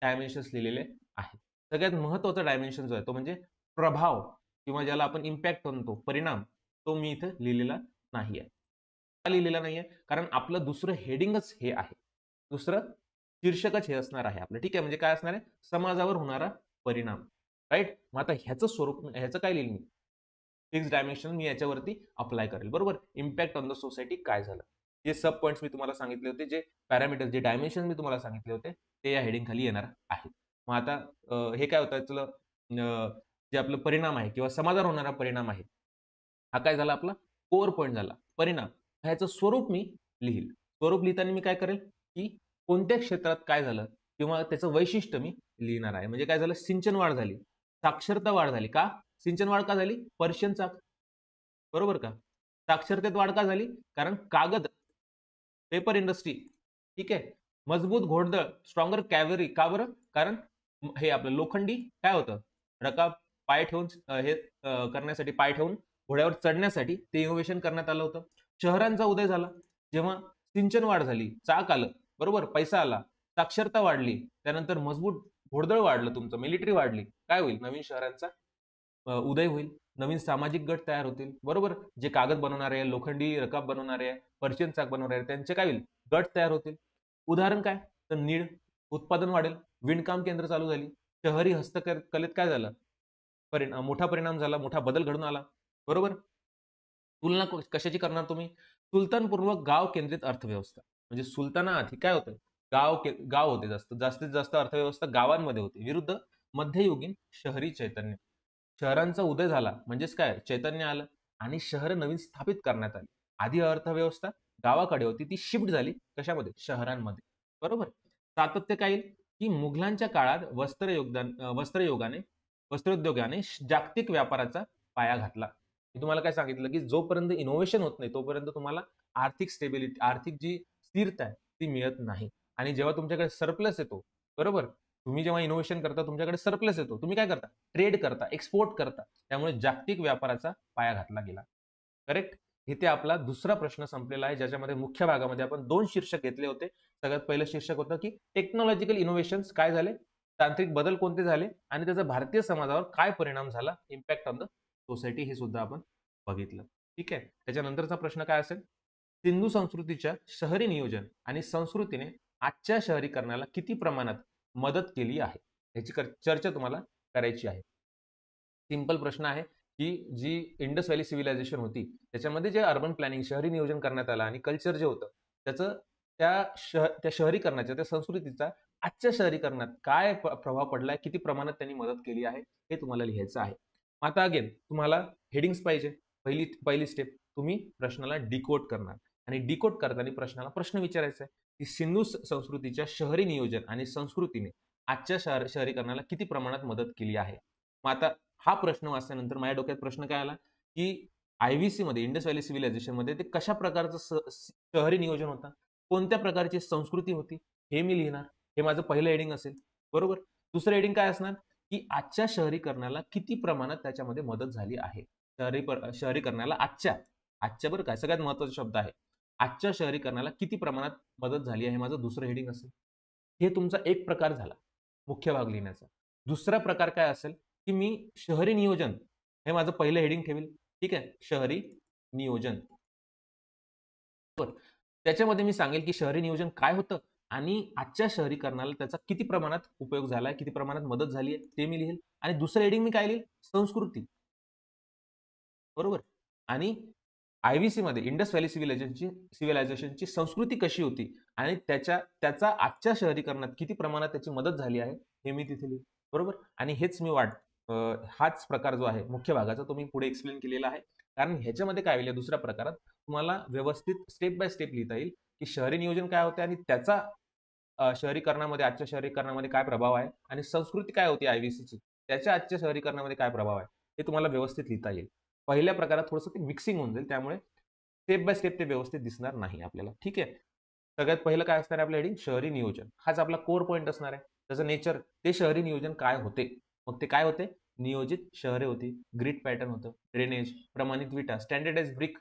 डायमेन्शन्स लिहिलेले आहेत. सगळ्यात महत्त्वाचा डायमेन्शन जो आहे तो म्हणजे प्रभाव, किंवा ज्याला आपण इम्पॅक्ट म्हणतो, परिणाम, तो मी इथे लिहिलेला नाहीये. का लिहिलेला नाहीये? कारण आपलं दुसरं हेडिंगच हे आहे. दुसरं शीर्षकच हे असणार आहे आपलं. ठीक आहे, म्हणजे काय असणार आहे? समाजावर होणारा परिणाम, राईट? मग आता ह्याचं स्वरूप, ह्याचं काय लिहिलं मी? फिक्स डायमेन्शन मी याच्यावरती अप्लाय करेल, बरोबर? इम्पॅक्ट ऑन द सोसायटी काय झालं? जे सब पॉइंट्स मी तुम्हाला सांगितले होते, जे पॅरामीटर्स, जे डायमेन्शन मी तुम्हाला सांगितले होते, ते या हेडिंग खाली येणार आहेत. मग आता हे काय होतं याचं, जे आपलं परिणाम आहे किंवा समाजावर होणारा परिणाम आहे, हा काय झाला? आपला कोर पॉइंट झाला, परिणाम. ह्याचं स्वरूप मी लिहील. स्वरूप लिहिताना मी काय करेल की कोणत्या क्षेत्रात काय झालं किंवा त्याचं वैशिष्ट्य मी लिहिणार आहे. म्हणजे काय झालं? सिंचन वाढ झाली, साक्षरता वाढ झाली. का सिंचन वाढ का झाली? पर्शियन चाक, बरोबर का? साक्षरतेत वाढ का झाली? कारण कागद, पेपर इंडस्ट्री, ठीक आहे. मजबूत घोडदळ, स्ट्रॉंगर कॅव्हरी. का बरं? कारण हे आपलं लोखंडी काय होतं, रकाब, पाय ठेवून हे करण्यासाठी, पाय ठेवून घोड्यावर चढण्यासाठी ते इनोव्हेशन करण्यात आलं होतं. शहरांचा उदय झाला जेव्हा सिंचन वाढ झाली, चाक आलं, बरोबर, पैसा आला, साक्षरता वाढली, त्यानंतर मजबूत घोडदळ वाढलं, तुमचं मिलिटरी वाढली, काय होईल? नवीन शहरांचा उदय होईल, नवीन सामाजिक गट तयार होतील, बरोबर? जे कागद बनवणारे, लोखंडी रकाब बनवणारे, पर्शियन चाक बनवणारे, त्यांचे काय होईल? गट तयार होतील. उदाहरण काय? तर नीळ उत्पादन वाढेल, विणकाम केंद्र चालू झाली, शहरी हस्तकलेत काय झालं? मोठा परिणाम झाला, मोठा बदल घडून आला, बरोबर? तुलना कशाची करणार तुम्ही? सुलतानपूर्व गाव केंद्रित अर्थव्यवस्था. म्हणजे सुलतानाआधी काय होतं? गाव होते, जास्तीत जास्त अर्थव्यवस्था गावांमध्ये होती, विरुद्ध मध्ययुगीन शहरी चैतन्य. शहरांचा उदय झाला म्हणजेच काय? चैतन्य आलं आणि शहरं नवीन स्थापित करण्यात आली. आधी अर्थव्यवस्था गावाकडे होती, ती शिफ्ट झाली कशामध्ये? शहरांमध्ये, बरोबर? सातत्य काय येईल? की मुघलांच्या काळात वस्त्रोद्योगाने जागतिक व्यापाराचा पाया घातला. मी तुम्हाला काय सांगितलं की जोपर्यंत इनोव्हेशन होत नाही तोपर्यंत तुम्हाला आर्थिक स्टेबिलिटी, आर्थिक जी स्थिरता आहे ती मिळत नाही. आणि जेव्हा तुमच्याकडे सरप्लस येतो, बरोबर, तुम्ही जेव्हा इनोव्हेशन करता, तुमच्याकडे सरप्लस येतो, तुम्ही काय करता? ट्रेड करता, एक्सपोर्ट करता. त्यामुळे जागतिक व्यापाराचा पाया घातला गेला. करेक्ट? इथे आपला दुसरा प्रश्न संपलेला आहे, ज्याच्यामध्ये मुख्य भागामध्ये आपण 2 शीर्षक घेतले होते. सगळ्यात पहिलं शीर्षक होतं की टेक्नॉलॉजिकल इनोव्हेशन्स काय झाले, तांत्रिक बदल कोणते झाले आणि त्याचा भारतीय समाजावर काय परिणाम झाला, इम्पॅक्ट ऑन द सोसायटी, हे सुद्धा आपण बघितलं. ठीक आहे. त्याच्यानंतरचा प्रश्न काय असेल? सिंधू संस्कृतीच्या शहरी नियोजन आणि संस्कृतीने आजच्या शहरीकरणाला किती प्रमाणात मदत केली आहे, याची चर्चा तुम्हाला करायची आहे. सिंपल प्रश्न आहे की जी इंडस व्हॅली सिव्हिलायझेशन होती, त्याच्यामध्ये जे अर्बन प्लॅनिंग, शहरी नियोजन करण्यात आलं आणि कल्चर जे होतं, त्याचं त्या शहरीकरणाच्या, त्या संस्कृतीचा आजच्या शहरीकरणात काय प्रभाव पडलाय, किती प्रमाणात त्यांनी मदत केली आहे, हे तुम्हाला लिहायचं आहे. आता अगेन तुम्हाला हेडिंग्स पाहिजे. पहिली स्टेप, तुम्ही प्रश्नाला डिकोड करणार आणि डिकोड करताना प्रश्नाला प्रश्न विचारायचा आहे की सिंधू संस्कृतीच्या शहरी नियोजन आणि संस्कृतीने आजच्या शहरीकरणाला किती प्रमाणात मदत केली आहे. मग आता हा प्रश्न वाचल्यानंतर माझ्या डोक्यात प्रश्न काय आला की आयव्हीसी मध्ये, इंडस व्हॅली सिव्हिलायझेशन मध्ये ते कशा प्रकारचं शहरी नियोजन होता, कोणत्या प्रकारची संस्कृती होती, हे मी लिहिणार. हे माझं पहिलं हेडिंग असेल, बरोबर. दुसरं हेडिंग काय असणार की आजच्या शहरीकरणाला किती प्रमाणात त्याच्यामध्ये मदत झाली आहे. शहरीकरणाला आजच्या बरं काय, सगळ्यात महत्त्वाचा शब्द आहे, आजच्या शहरीकरणाला किती प्रमाणात मदत झाली आहे, माझं दुसरं हेडिंग असेल. हे तुमचा एक प्रकार झाला मुख्य भाग लिहिण्याचा. दुसरा प्रकार काय असेल की मी शहरी नियोजन हे माझं पहिलं हेडिंग ठेवेल. ठीक आहे, शहरी नियोजन. त्याच्यामध्ये मी सांगेल की शहरी नियोजन काय होतं आणि आजच्या शहरीकरणाला त्याचा किती प्रमाणात उपयोग झालाय, किती प्रमाणात मदत झाली आहे, ते मी लिहिल. आणि दुसरं हेडिंग मी काय लिहिल? संस्कृती, बरोबर. आणि आयव्हीसी मध्ये इंडस व्हॅली सिव्हिलायझेशनची संस्कृती कशी होती आणि त्याचा आजच्या शहरीकरणात किती प्रमाणात त्याची मदत झाली आहे, हे मी तिथे लिहिल. बरोबर. आणि हेच मी हाच प्रकार जो आहे मुख्य भागाचा तो मी पुढे एक्सप्लेन केलेला आहे. कारण ह्याच्यामध्ये काय होईल दुसऱ्या प्रकारात तुम्हाला व्यवस्थित स्टेप बाय स्टेप लिहिता येईल, की शहरी नियोजन काय होते आणि त्याचा शहरीकरणामध्ये आजच्या शहरीकरणामध्ये काय प्रभाव आहे आणि संस्कृती काय होती आय-व्ही-सीची, त्याच्या आजच्या शहरीकरणामध्ये काय प्रभाव आहे, हे तुम्हाला व्यवस्थित लिहिता येईल. पहिल्या प्रकारात थोडंसं ते मिक्सिंग होऊन जाईल. त्यामुळे स्टेप बाय स्टेप ते व्यवस्थित दिसणार नाही आपल्याला. ठीक आहे. सगळ्यात पहिलं काय असणार आहे आपलं हेडिंग शहरी नियोजन. हाच आपला कोर पॉइंट असणार आहे. त्याचं नेचर, ते शहरी नियोजन काय होते? मग ते काय होते? नियोजित शहरे होती, ग्रिड पॅटर्न होतं, ड्रेनेज, प्रमाणित विटा, स्टँडर्डाइज्ड ब्रिक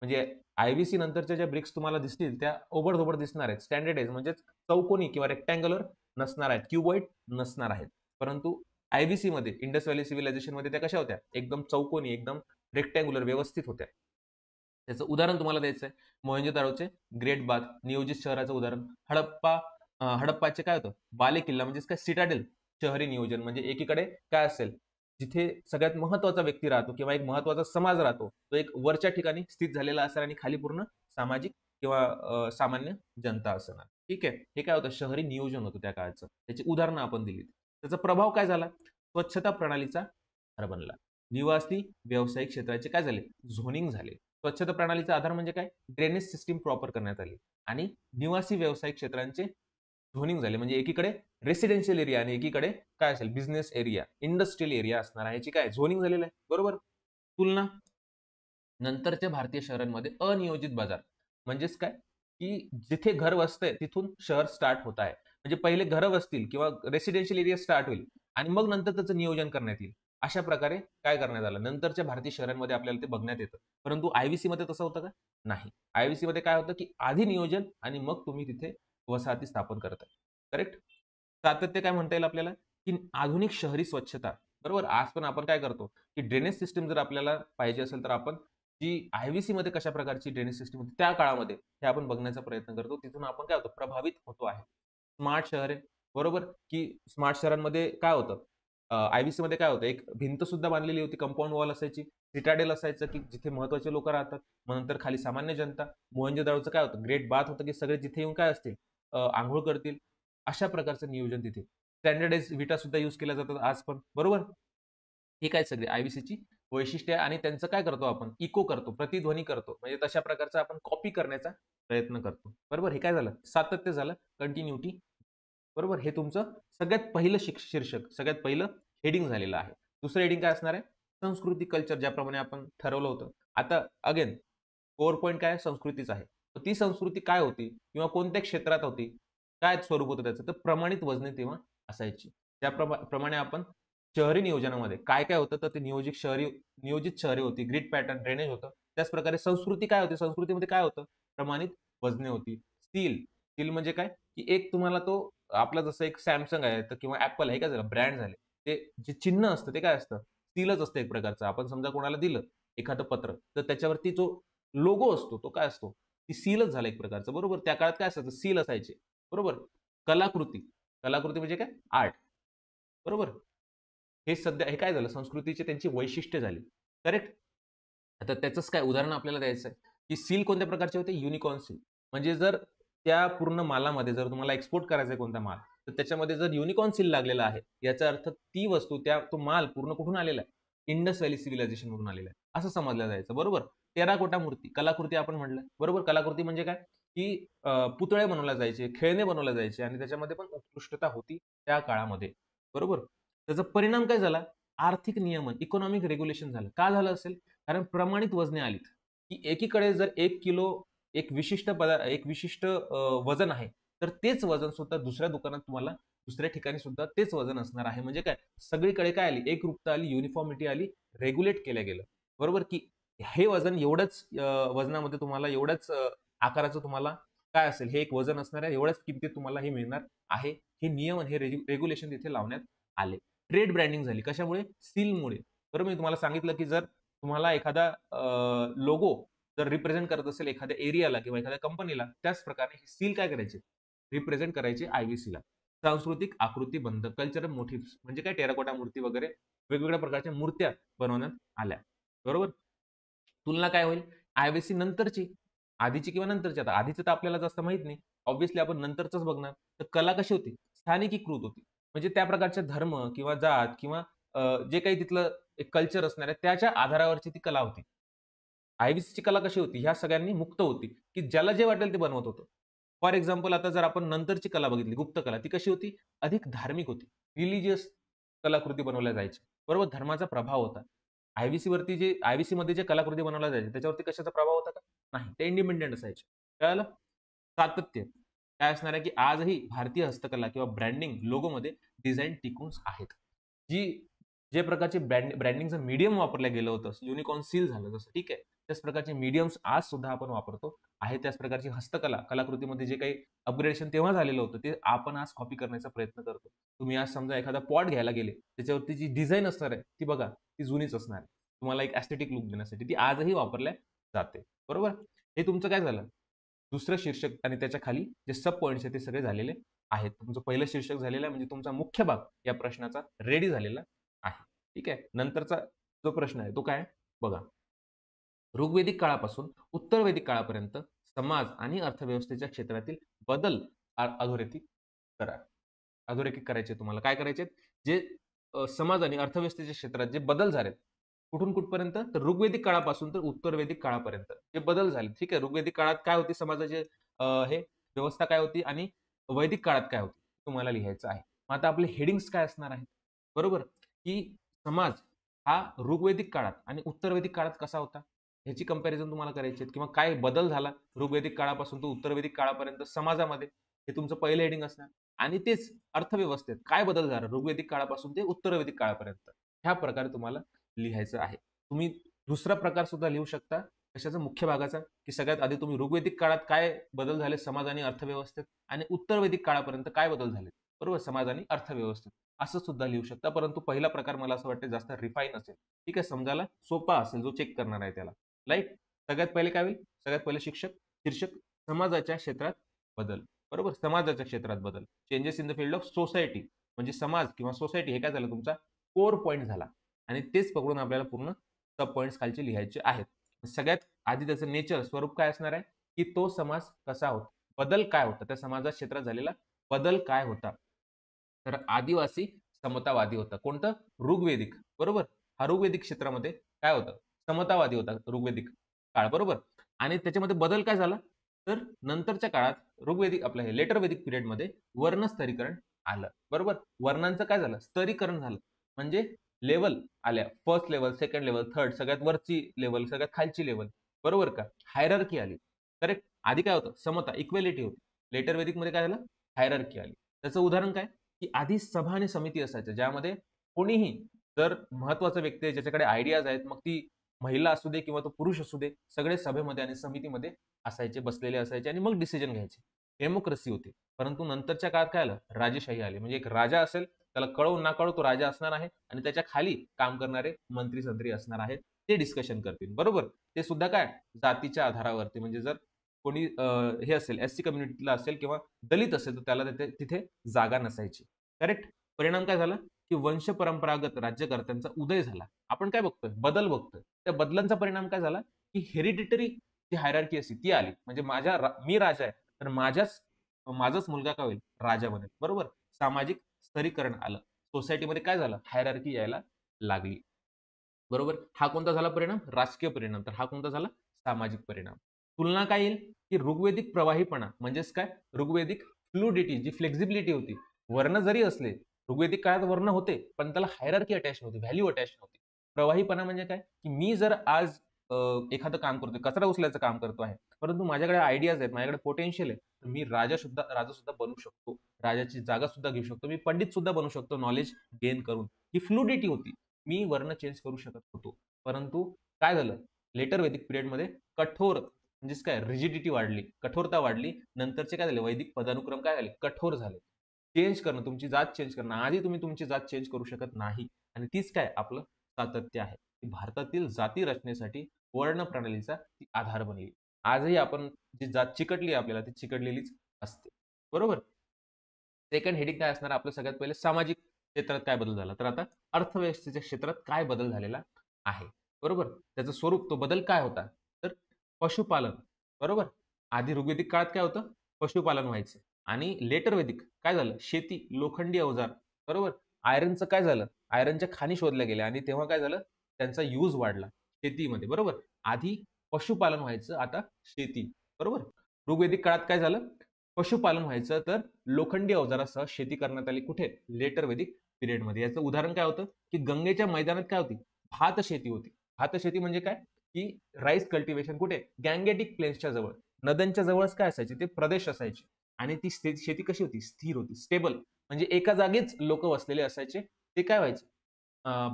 म्हणजे आय-व्ही-सी नंतरच्या ज्या ब्रिक्स तुम्हाला दिसतील त्या ओबड-धोबड दिसणार आहेत. स्टँडर्डाइज म्हणजेच चौकोनी किंवा रेक्टँग्युलर नसणार आहेत, क्युबॉइड नसणार आहेत. परंतु आय-व्ही-सीमध्ये इंडस व्हॅली सिव्हिलायझेशनमध्ये त्या कशा होत्या? एकदम चौकोनी, एकदम रेक्टँग्युलर व्यवस्थित होत्या. त्याचं उदाहरण तुम्हाला द्यायचं आहे. मोहेंजोदारोचे ग्रेट बाथ, नियोजित शहराचं उदाहरण. हडप्पाचे काय होतं? बालेकिल्ला म्हणजेच काय सिटाडेल शहरी नियोजन म्हणजे एकीकडे काय असेल, जिथे सगळ्यात महत्त्वाचा व्यक्ती राहतो किंवा एक महत्त्वाचा समाज राहतो, तो एक वरच्या ठिकाणी स्थित झालेला असेल आणि खाली पूर्ण सामाजिक किंवा सामान्य जनता असणार. ठीक आहे. हे काय होतं? शहरी नियोजन होतं त्या काळचं. त्याची उदाहरणं आपण दिलीत. त्याचा प्रभाव काय झाला? स्वच्छता प्रणालीचा आधार बनला. निवासी व्यावसायिक क्षेत्राचे काय झाले? झोनिंग झाले. स्वच्छता प्रणालीचा आधार म्हणजे काय? ड्रेनेज सिस्टीम प्रॉपर करण्यात आली आणि निवासी व्यावसायिक क्षेत्रांचे झोनिंग झाले. म्हणजे एकीकडे रेसिडेन्शियल एरिया आणि एकीकडे काय असेल? बिझनेस एरिया, इंडस्ट्रियल एरिया असणार आहे. याची काय झोनिंग झालेलं आहे. बरोबर? तुलना नंतरच्या भारतीय शहरांमध्ये अनियोजित बाजार म्हणजेच काय? की जिथे घर वसतंय तिथून शहर स्टार्ट होत आहे. म्हणजे पहिले घरं वसतील किंवा रेसिडेन्शियल एरिया स्टार्ट होईल आणि मग नंतर त्याचं नियोजन करण्यात येईल. अशा प्रकारे काय करण्यात आलं? नंतरच्या भारतीय शहरांमध्ये आपल्याला ते बघण्यात येतं. परंतु आय-व्ही-सीमध्ये तसं होतं का? नाही. आय-व्ही-सीमध्ये काय होतं, की आधी नियोजन आणि मग तुम्ही तिथे वसाहती स्थापन करताय. करेक्ट? सातत्य काय म्हणता येईल आपल्याला? की आधुनिक शहरी स्वच्छता. बरोबर? आज पण आपण काय करतो, की ड्रेनेज सिस्टम जर आपल्याला पाहिजे असेल तर आपण जी आय-व्ही-सीमध्ये कशा प्रकारची ड्रेनेज सिस्टम होती त्या काळामध्ये हे आपण बघण्याचा प्रयत्न करतो. तिथून आपण काय होतो प्रभावित होतो आहे. स्मार्ट शहरे बरोबर, की स्मार्ट शहरांमध्ये काय होतं आय-व्ही-सीमध्ये काय होतं एक भिंत सुद्धा बांधलेली होती, कंपाउंड वॉल असायची, सिटाडेल असायचं, की जिथे महत्त्वाचे लोकं राहतात. मग नंतर खाली सामान्य जनता. मोहनजोदडोचं काय होतं ग्रेट बाथ होतं, की सगळे जिथे येऊन काय असतील अंघोळ करतील. अशा प्रकारचं नियोजन तिथे. स्टँडर्डाइज विटा सुद्धा यूज केल्या जातात आज पण. बरोबर? ही काय सगळी आय-व्ही-सीची वैशिष्ट्ये आणि त्यांचं काय करतो आपण इको करतो, प्रतिध्वनी करतो. म्हणजे तशा प्रकारचा आपण कॉपी करण्याचा प्रयत्न करतो. बरोबर? हे काय झालं? सातत्य झालं, कंटिन्यूटी. बरोबर? हे तुमचं सगळ्यात पहिलं शीर्षक, सगळ्यात पहिलं हेडिंग झालेलं आहे. दुसरं हेडिंग काय असणार आहे? संस्कृती, कल्चर ज्याप्रमाणे आपण ठरवलं होतं. आता अगेन कोर पॉइंट काय आहे? संस्कृतीच आहे. तर ती संस्कृती काय होती? किंवा कोणत्या क्षेत्रात होती? काय स्वरूप होतं त्याचं? तर प्रमाणित वजने तेव्हा असायची. त्याप्रमाणे आपण शहरी नियोजनामध्ये काय-काय होतं? तर ते नियोजित शहरे होती, ग्रिड पॅटर्न, ड्रेनेज होतं. त्याचप्रकारे संस्कृती काय होती? संस्कृतीमध्ये काय होतं? प्रमाणित वजने होती. स्टील म्हणजे काय? की एक तुम्हाला तो आपला जसं एक Samsung आहे तर किंवा Apple आहे, काय झालं ब्रँड झाले. ते जे चिन्ह असतं ते काय असतं? स्टीलच असतं एक प्रकारचं. आपण समजा कोणाला दिलं एखादं पत्र, तर त्याच्यावरती जो लोगो असतो तो काय असतो? ती सीलच झालं एक प्रकारचं. बरोबर? त्या काळात काय असायचं? सील असायचे. बरोबर? कलाकृती. कलाकृती म्हणजे काय? आर्ट. बरोबर? हे काय झालं? संस्कृतीची त्यांची वैशिष्ट्य झाली. करेक्ट? आता त्याचंच काय उदाहरण आपल्याला द्यायचं आहे, की सील कोणत्या प्रकारचे होते? Unicorn seal. म्हणजे जर त्या पूर्ण मालामध्ये जर तुम्हाला एक्सपोर्ट करायचा आहे कोणता माल, तर त्याच्यामध्ये जर युनिकॉर्न सील लागलेला आहे, याचा अर्थ ती वस्तू तो माल पूर्ण कुठून आलेला आहे? इंडस व्हॅली सिव्हिलायझेशनमधून आलेला आहे. असं समजलं जायचं. बरोबर? टेराकोटा मूर्ती, कलाकृती आपण म्हटलं. बरोबर? कलाकृती म्हणजे काय? की पुतळे बनवले जायचे, खेळणे बनवले जायचे आणि त्याच्यामध्ये पण उत्कृष्टता होती त्या काळामध्ये. बरोबर? त्याचा परिणाम काय झाला? आर्थिक नियमन, इकॉनॉमिक रेग्युलेशन झालं. का झालं असेल? कारण प्रमाणित वजने आलीत, की एकीकडे जर 1 किलो एक विशिष्ट वजन आहे, तर तेच वजन सुद्धा दुसऱ्या दुकानात तुम्हाला दुसऱ्या ठिकाणी सुद्धा तेच वजन असणार आहे. म्हणजे काय? सगळीकडे काय आली? एकरूपता आली, युनिफॉर्मिटी आली, रेग्युलेट केलं गेलं. बरोबर? की हे वजन एवढंच वजनामध्ये तुम्हाला एवढ्याच आकाराचं तुम्हाला काय असेल? हे एक वजन असणार आहे, एवढ्याच किमतीत तुम्हाला हे मिळणार आहे. हे नियम हे रेग्युलेशन तिथे लावण्यात आले. ट्रेड ब्रँडिंग झाली. कशामुळे? सीलमुळे. बरोबर मी तुम्हाला सांगितलं, की जर तुम्हाला एखादा लोगो जर रिप्रेझेंट करत असेल एखाद्या एरियाला किंवा एखाद्या कंपनीला, त्याच प्रकारे हे सील काय करायचे? रिप्रेझेंट करायचे आय-व्ही-सीला. सांस्कृतिक आकृतीबंध, कल्चरल मोटिव्हज म्हणजे काय टेराकोटा मूर्ती वगैरे वेगवेगळ्या प्रकारच्या मूर्त्या बनवण्यात आल्या. बरोबर? तुलना काय होईल? आय-व्ही-सी नंतरची, आधीची किंवा नंतरची. आता आधीचं तर आपल्याला जास्त माहीत नाही. ऑब्व्हियसली आपण नंतरचंच बघणार. तर कला कशी होती? स्थानिकीकृत होती. म्हणजे त्या प्रकारचे धर्म किंवा जात किंवा जे काही तिथलं एक कल्चर असणार आहे, त्याच्या आधारावरची ती कला होती. आयव्हीसीची कला कशी होती? ह्या सगळ्यांनी मुक्त होती, की ज्याला जे वाटेल ते बनवत होतं. फॉर एक्झाम्पल आता जर आपण नंतरची कला बघितली, गुप्त कला, ती कशी होती? अधिक धार्मिक होती. रिलिजियस कलाकृती बनवल्या जायच्या. बरोबर? धर्माचा प्रभाव होता. आयव्हीसीमध्ये जे कलाकृती बनवल्या जायच्या, त्याच्यावरती कशाचा प्रभाव होता का? नाही. ते इंडिपेंडंट असायचे. कळालं? सातत्य. काय असणार आहे, की आजही भारतीय हस्तकला किंवा ब्रँडिंग लोगोमध्ये डिझाइन टिकून आहेत. जी जे प्रकारचे ब्रँडिंगचं मीडियम वापरलं गेलं होतं, युनिकॉर्न सील झालं जसं, ठीक आहे. त्याच प्रकारचे मीडियम्स आज सुद्धा आपण वापरतो. आहे त्याच प्रकारची हस्तकला, कलाकृतीमध्ये जे काही अपग्रेडेशन तेव्हा झालेलं होतं, ते आपण आज कॉपी करण्याचा प्रयत्न करतो. तुम्ही आज समजा एखादा पॉट घ्यायला गेले, त्याच्यावरती जी डिझाइन असणार आहे, ती बघा, ती जुनीच असणार आहे. तुम्हाला एक एस्थेटिक लूक देण्यासाठी ती आजही वापरल्या जाते. बरोबर? हे तुमचं काय झालं? दुसरं शीर्षक आणि त्याच्या खाली जे सब पॉइंट्स आहेत ते सगळे झालेले आहेत. तुमचं पहिलं शीर्षक झालेलं आहे म्हणजे तुमचा मुख्य भाग या प्रश्नाचा रेडी झालेला आहे. ठीक आहे. नंतरचा जो प्रश्न आहे तो काय आहे? बघा. ऋग्वेदिक काळापासून उत्तर वैदिक काळापर्यंत समाज आणि अर्थव्यवस्थेच्या क्षेत्रातील बदल अधोरेखित करा. अधोरेखित करायचे तुम्हाला. काय करायचे? जे समाज आणि अर्थव्यवस्थेच्या क्षेत्रात जे बदल झालेत. कुठून कुठपर्यंत? तर ऋग्वेदिक काळापासून तर उत्तर वैदिक काळापर्यंत जे बदल झाले. ठीक आहे. ऋग्वेदिक काळात काय होती समाजाची हे व्यवस्था काय होती आणि वैदिक काळात काय होती? तुम्हाला लिहायचं आहे. मग आता आपले हेडिंग्स काय असणार आहेत? बरोबर? की समाज हा ऋग्वेदिक काळात आणि उत्तर वैदिक काळात कसा होता? ह्याची कंपॅरिझन तुम्हाला करायची आहे किंवा काय बदल झाला ऋग्वेदिक काळापासून तो उत्तर वैदिक काळापर्यंत समाजामध्ये, हे तुमचं पहिलं हेडिंग असणार. आणि तेच अर्थव्यवस्थेत काय बदल झाला ऋग्वेदिक काळापासून ते उत्तर वैदिक काळापर्यंत, ह्या प्रकारे तुम्हाला लिहायचं आहे. तुम्ही दुसरा प्रकार सुद्धा लिहू शकता कशाचा? मुख्य भागाचा, की सगळ्यात आधी तुम्ही ऋग्वेदिक काळात काय बदल झाले समाज आणि अर्थव्यवस्थेत आणि उत्तर वैदिक काळापर्यंत काय बदल झाले, बरोबर, समाज आणि अर्थव्यवस्थेत, असं सुद्धा लिहू शकता. परंतु पहिला प्रकार मला असं वाटतं जास्त रिफाईन असेल. ठीक आहे, समजायला सोपा असेल जो चेक करणार आहे त्याला. राईट? सगळ्यात पहिले काय होईल? सगळ्यात पहिले शीर्षक समाजाच्या क्षेत्रात बदल. बरोबर? समाजाच्या क्षेत्रात बदल. Changes in the field of society, म्हणजे समाज किंवा सोसायटी हे काय झालं तुमचा कोर पॉइंट झाला. आणि तेच पकडून आपल्याला पूर्ण सब पॉइंट्स खालचे लिहायचे आहेत. सगळ्यात आधी त्याचं नेचर, स्वरूप काय असणार आहे, की तो समाज कसा होता, बदल काय होता, त्या समाजाच्या क्षेत्रात झालेला बदल काय होता. तर आदिवासी समतावादी होता. कोणतं? ऋग्वेदिक. बरोबर? हा ऋग्वेदिक क्षेत्रामध्ये काय होतं? समतावादी होता ऋग्वेदिक काळ. बरोबर? आणि त्याच्यामध्ये बदल काय झाला? तर नंतरच्या काळात ऋग्वेदिक आपलं हे लेटर वेदिक पिरियडमध्ये वर्णस्तरीकरण आलं. बरोबर? वर्णांचं काय झालं? स्तरीकरण झालं. म्हणजे लेव्हल आल्या. First level, second level, third, सगळ्यात वरची लेव्हल, सगळ्यात खालची लेव्हल. बरोबर का? हायरार्की आली. करेक्ट? आधी काय होतं? समता, इक्वॅलिटी होती. लेटर वेदिकमध्ये काय झालं? हायरार्की आली. त्याचं उदाहरण काय? की आधी सभा आणि समिती असायच्या, ज्यामध्ये कोणीही जर महत्त्वाचा व्यक्ती आहे, ज्याच्याकडे आयडियाज आहेत, मग ती महिला असू दे किंवा तो पुरुष असू दे, सगळे सभेमध्ये आणि समितीमध्ये असायचे, बसलेले असायचे आणि मग डिसिजन घ्यायचे. डेमोक्रेसी होती. परंतु नंतरच्या काळात काय आलं? राजेशाही आली. म्हणजे एक राजा असेल, त्याला कळो ना कळो तो राजा असणार आहे आणि त्याच्या खाली काम करणारे मंत्री-संत्री असणार आहेत. ते डिस्कशन करतील. बरोबर? ते सुद्धा काय? जातीच्या आधारावरती. म्हणजे जर कोणी हे असेल, एस-सी कम्युनिटीला असेल किंवा दलित असेल, तर त्याला तिथे जागा नसायची. करेक्ट? परिणाम काय झाला? की वंश परंपरागत राज्यकर्त्यांचा उदय झाला. आपण काय बघतोय? बदल बघतोय. त्या बदलांचा परिणाम काय झाला? की हेरिडिटरी जी हायरार्की असते ती आली. म्हणजे मी राजा आहे, तर माझाच मुलगा काय होईल? राजा बनेल. बरोबर? सामाजिक स्तरीकरण आलं. सोसायटीमध्ये काय झालं? हायरार्की यायला लागली. बरोबर? हा कोणता झाला परिणाम? राजकीय परिणाम. तर हा कोणता झाला? सामाजिक परिणाम. तुलना काय येईल? की ऋग्वेदिक प्रवाहीपणा म्हणजेच काय? ऋग्वेदिक फ्लुडिटी, जी फ्लेक्सिबिलिटी होती. वर्ण जरी असले, ऋग्वेदिक काळात वर्ण होते, पण त्याला हायरार्की अटॅच नव्हती, व्हॅल्यू अटॅच नव्हती. प्रवाहीपणा म्हणजे काय? की मी जर आज एखादं काम करतोय, कचरा उचलायचं काम करतो आहे, परंतु माझ्याकडे आयडियाज आहेत, माझ्याकडे पोटेन्शियल आहे, तर मी राजा सुद्धा बनू शकतो. राजाची जागा सुद्धा घेऊ शकतो. मी पंडित सुद्धा बनू शकतो नॉलेज गेन करून. ही फ्लुडिटी होती. मी वर्ण चेंज करू शकत होतो. परंतु काय झालं? लेटर वैदिक पिरियडमध्ये कठोर म्हणजेच काय? रिजिडिटी वाढली, कठोरता वाढली. नंतरचे काय झाले? वैदिक पदानुक्रम काय झाले? कठोर झाले. चेंज करणं, तुमची जात चेंज करणं. आधी तुम्ही तुमची जात चेंज करू शकत नाही. आणि तीच काय? आपलं सातत्य आहे. भारतातील जाती रचनेसाठी वर्ण प्रणालीचा ती आधार बनली. आजही आपण जी जात चिकटली आपल्याला, ती चिकटलेलीच असते. बरोबर? सेकंड हेडिंग काय असणार? आपलं सगळ्यात पहिले सामाजिक क्षेत्रात काय बदल झाला? तर आता अर्थव्यवस्थेच्या क्षेत्रात काय बदल झालेला आहे? बरोबर? त्याचं स्वरूप, तो बदल काय होता? तर पशुपालन. बरोबर? आधी ऋग्वेदिक काळात काय होतं? पशुपालन व्हायचं आणि लेटर वेदिक काय झालं? शेती, लोखंडी अवजार, बरोबर. आयर्नचं काय झालं? आयर्नच्या खाणी शोधल्या गेल्या आणि तेव्हा काय झालं? त्यांचा यूज वाढला शेतीमध्ये, बरोबर. आधी पशुपालन व्हायचं, आता शेती, बरोबर. ऋग्वेदिक काळात काय झालं? पशुपालन व्हायचं, तर लोखंडी अवजारासह शेती करण्यात आली. कुठे? लेटर वेदिक पिरियडमध्ये. याचं उदाहरण काय होतं? की गंगेच्या मैदानात काय होती? भात शेती होती. भात शेती म्हणजे काय? की राईस कल्टिव्हेशन कुठे? गँगेटिक प्लेन्सच्या जवळ. नद्यांच्या जवळच काय असायचे? ते प्रदेश असायचे आणि ती शेती कशी होती? स्थिर होती, स्टेबल. म्हणजे एका जागीच लोक वसलेले असायचे. ते काय व्हायचे?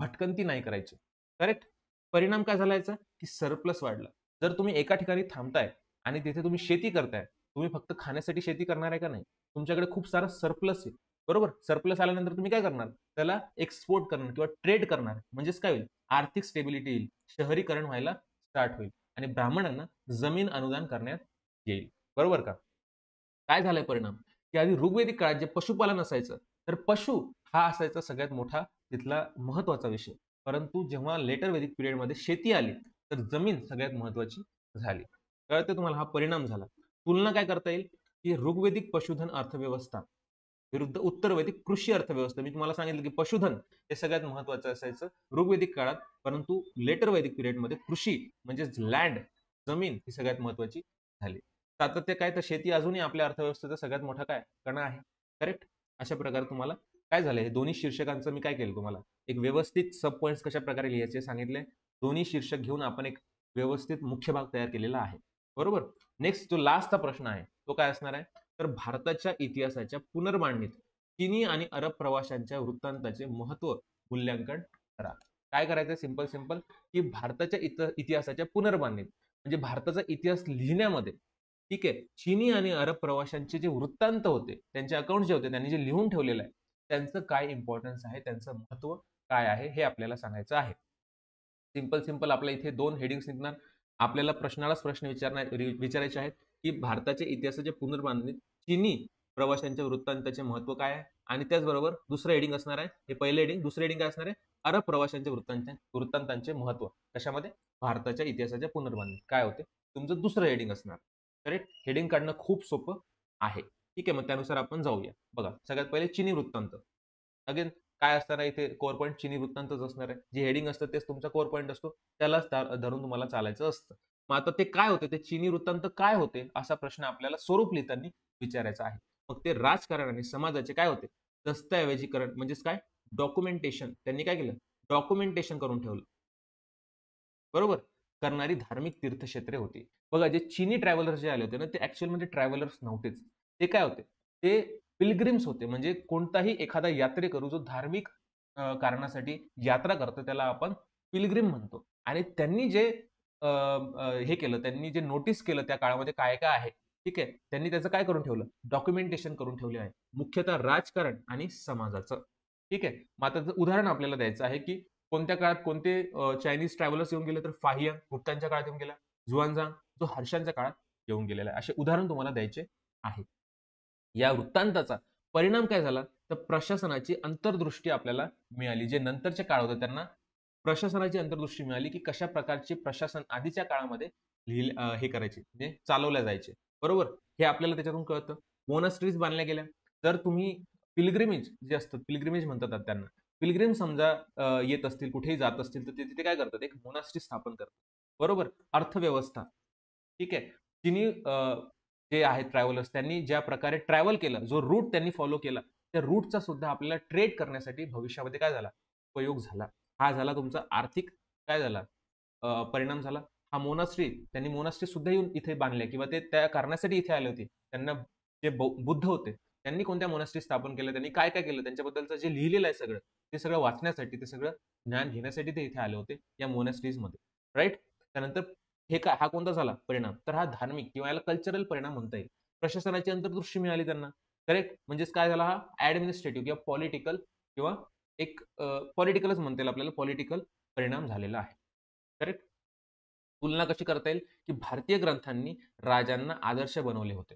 भटकंती नाही करायचे. करेक्ट? परिणाम काय झाला याचा? की सरप्लस वाढला. जर तुम्ही एका ठिकाणी थांबताय आणि तिथे तुम्ही शेती करताय, तुम्ही फक्त खाण्यासाठी शेती करणार आहे का नाही? तुमच्याकडे खूप सारा सरप्लस आहे. बरोबर? सरप्लस आल्यानंतर तुम्ही काय करणार? त्याला एक्सपोर्ट करणार किंवा ट्रेड करणार. म्हणजेच काय होईल? आर्थिक स्टेबिलिटी येईल. शहरीकरण व्हायला स्टार्ट होईल आणि ब्राह्मणांना जमीन अनुदान करण्यात येईल. बरोबर का? काय झालाय परिणाम? की आधी ऋग्वेदिक काळात जे पशुपालन असायचं, तर पशु हा असायचा सगळ्यात मोठा तिथला महत्त्वाचा विषय. परंतु जेव्हा लेटर वेदिक पिरियडमध्ये शेती आली, तर जमीन सगळ्यात महत्त्वाची झाली. कळतंय तुम्हाला? हा परिणाम झाला. तुलना काय करता येईल? की ऋग्वेदिक पशुधन अर्थव्यवस्था विरुद्ध उत्तर वैदिक कृषी अर्थव्यवस्था. मी तुम्हाला सांगितलं की पशुधन हे सगळ्यात महत्त्वाचं असायचं ऋग्वेदिक काळात, परंतु लेटर वैदिक पिरियडमध्ये कृषी म्हणजेच लँड, जमीन ही सगळ्यात महत्त्वाची झाली. सातत्य काय? तर शेती अजूनही आपल्या अर्थव्यवस्थेचा सगळ्यात मोठा काय? कणा आहे. करेक्ट? अशा प्रकारे तुम्हाला काय झालंय? हे दोन्ही शीर्षकांचं मी काय केलं तुम्हाला? एक व्यवस्थित सब पॉइंट्स कशाप्रकारे लिहायचे सांगितले. दोन्ही शीर्षक घेऊन आपण एक व्यवस्थित मुख्य भाग तयार केलेला आहे. बरोबर? नेक्स्ट जो लास्टचा प्रश्न आहे, तो काय असणार आहे? तर भारताच्या इतिहासाच्या पुनर्मांडणीत चीनी आणि अरब प्रवाशांच्या वृत्तांताचे महत्त्व मूल्यांकन करा. काय करायचं? सिंपल सिंपल की भारताच्या इतिहासाच्या पुनर्मांडणीत म्हणजे भारताचा इतिहास लिहिण्यामध्ये, ठीक आहे, चीनी आणि अरब प्रवाशांचे जे वृत्तांत होते, त्यांचे अकाउंट जे होते, त्यांनी जे लिहून ठेवलेलं आहे, त्यांचं काय इम्पॉर्टन्स आहे, त्यांचं महत्त्व काय आहे, हे आपल्याला सांगायचं आहे. सिंपल सिंपल आपल्या इथे 2 हेडिंग्स निघणार. आपल्याला प्रश्नालाच प्रश्न विचारायचे आहेत, की भारताच्या इतिहासाच्या पुनर्बांधणीत चीनी प्रवाशांच्या वृत्तांताचे महत्त्व काय आहे? आणि त्याचबरोबर दुसरं हेडिंग असणार आहे. हे पहिलं हेडिंग, दुसरं हेडिंग काय असणार आहे? अरब प्रवाशांच्या वृत्तांतांचे महत्त्व. कशामध्ये? भारताच्या इतिहासाच्या पुनर्बांधणीत काय होते? तुमचं दुसरं हेडिंग असणार. करेक्ट? हेडिंग काढणं खूप सोपं आहे. ठीक आहे, मग त्यानुसार आपण जाऊया. बघा, सगळ्यात पहिले चीनी वृत्तांत. अगेन काय असणार आहे इथे? कोर पॉइंट चीनी वृत्तांतच असणार आहे. जे हेडिंग असतं तेच तुमचा कोर पॉइंट असतो. त्यालाच धरून तुम्हाला चालायचं असतं. मग आता ते काय होते? ते चीनी वृत्तांत काय होते? असा प्रश्न आपल्याला स्वरूप लिहिताना विचारायचा आहे. मग ते राजकारण आणि समाजाचे काय होते? दस्तऐवजीकरण म्हणजेच काय? डॉक्युमेंटेशन. त्यांनी काय केलं? डॉक्युमेंटेशन करून ठेवलं. बरोबर? करणारी धार्मिक तीर्थक्षेत्रे होती. बघा, जे चीनी ट्रॅव्हलर्स जे आले होते ना, ते ॲक्चुअलमध्ये ट्रॅव्हलर्स नव्हतेच. ते काय होते? ते पिल्ग्रिम्स होते. म्हणजे कोणताही एखादा यात्रेकरू जो धार्मिक कारणासाठी यात्रा करतो, त्याला आपण पिल्ग्रिम म्हणतो. आणि त्यांनी जे हे केलं, त्यांनी जे नोटीस केलं त्या काळामध्ये काय-काय आहे, ठीक आहे? त्यांनी त्याचं काय करून ठेवलं? डॉक्युमेंटेशन करून ठेवले आहे. मुख्यतः राजकारण आणि समाजाचं. ठीक आहे? मग आता उदाहरण आपल्याला द्यायचं आहे, की कोणत्या काळात कोणते चायनीज ट्रॅव्हलर्स येऊन गेले, तर फाहियान गुप्तांच्या काळात येऊन गेला, झुआनझांग जो हर्षांच्या काळात येऊन गेलेला आहे. असे उदाहरण तुम्हाला द्यायचे आहे. या वृत्तांताचा परिणाम काय झाला? तर प्रशासनाची अंतर्दृष्टी आपल्याला मिळाली. जे नंतरचे काळ होते त्यांना प्रशासनाची अंतर्दृष्टी मिळाली, की कशा प्रकारचे प्रशासन आधीच्या काळामध्ये हे करायचे म्हणजे चालवल्या जायचे. बरोबर? हे आपल्याला त्याच्यातून कळतं. मोनास्ट्रीज बांधल्या गेल्या. तर तुम्ही पिल्ग्रिमेज जे असतात, पिल्ग्रिमेज म्हणतात त्यांना. पिल्ग्रिम समजा येत असतील, कुठेही जात असतील, तर ते तिथे काय करतात? एक मोनास्ट्री स्थापन करतात. बरोबर? अर्थव्यवस्था. ठीक आहे. तिन्ही जे आहेत ट्रॅव्हलर्स त्यांनी ज्या प्रकारे ट्रॅव्हल केलं, जो रूट त्यांनी फॉलो केला, त्या रूटचा सुद्धा आपल्याला ट्रेड करण्यासाठी भविष्यामध्ये काय झाला? उपयोग झाला. हा झाला तुमचा आर्थिक काय झाला? परिणाम झाला. हा मोनास्ट्री त्यांनी मोनास्ट्री सुद्धा येऊन इथे बांधल्या किंवा ते त्या कारणासाठी इथे आले होते. त्यांना जे बुद्ध होते, त्यांनी कोणत्या मोनास्ट्री स्थापन केल्या, त्यांनी काय-काय केलं, त्यांच्याबद्दलचं जे लिहिलेलं आहे सगळं, ते सगळं वाचण्यासाठी, ते सगळं ज्ञान घेण्यासाठी ते इथे आले होते या मोनास्ट्रीजमध्ये. राइट? त्यानंतर हे काय? हा कोणता झाला परिणाम? तर हा धार्मिक किंवा याला कल्चरल परिणाम म्हणता येईल. प्रशासनाची अंतर्दृष्टी मिळाली त्यांना. करेक्ट? म्हणजेच काय झाला हा ॲडमिनिस्ट्रेटिव्ह किंवा पॉलिटिकल किंवा एक पॉलिटिकलच म्हणता येईल आपल्याला, पॉलिटिकल परिणाम झालेला आहे. करेक्ट? तुलना कशी करता येईल, की भारतीय ग्रंथांनी राजांना आदर्श बनवले होते.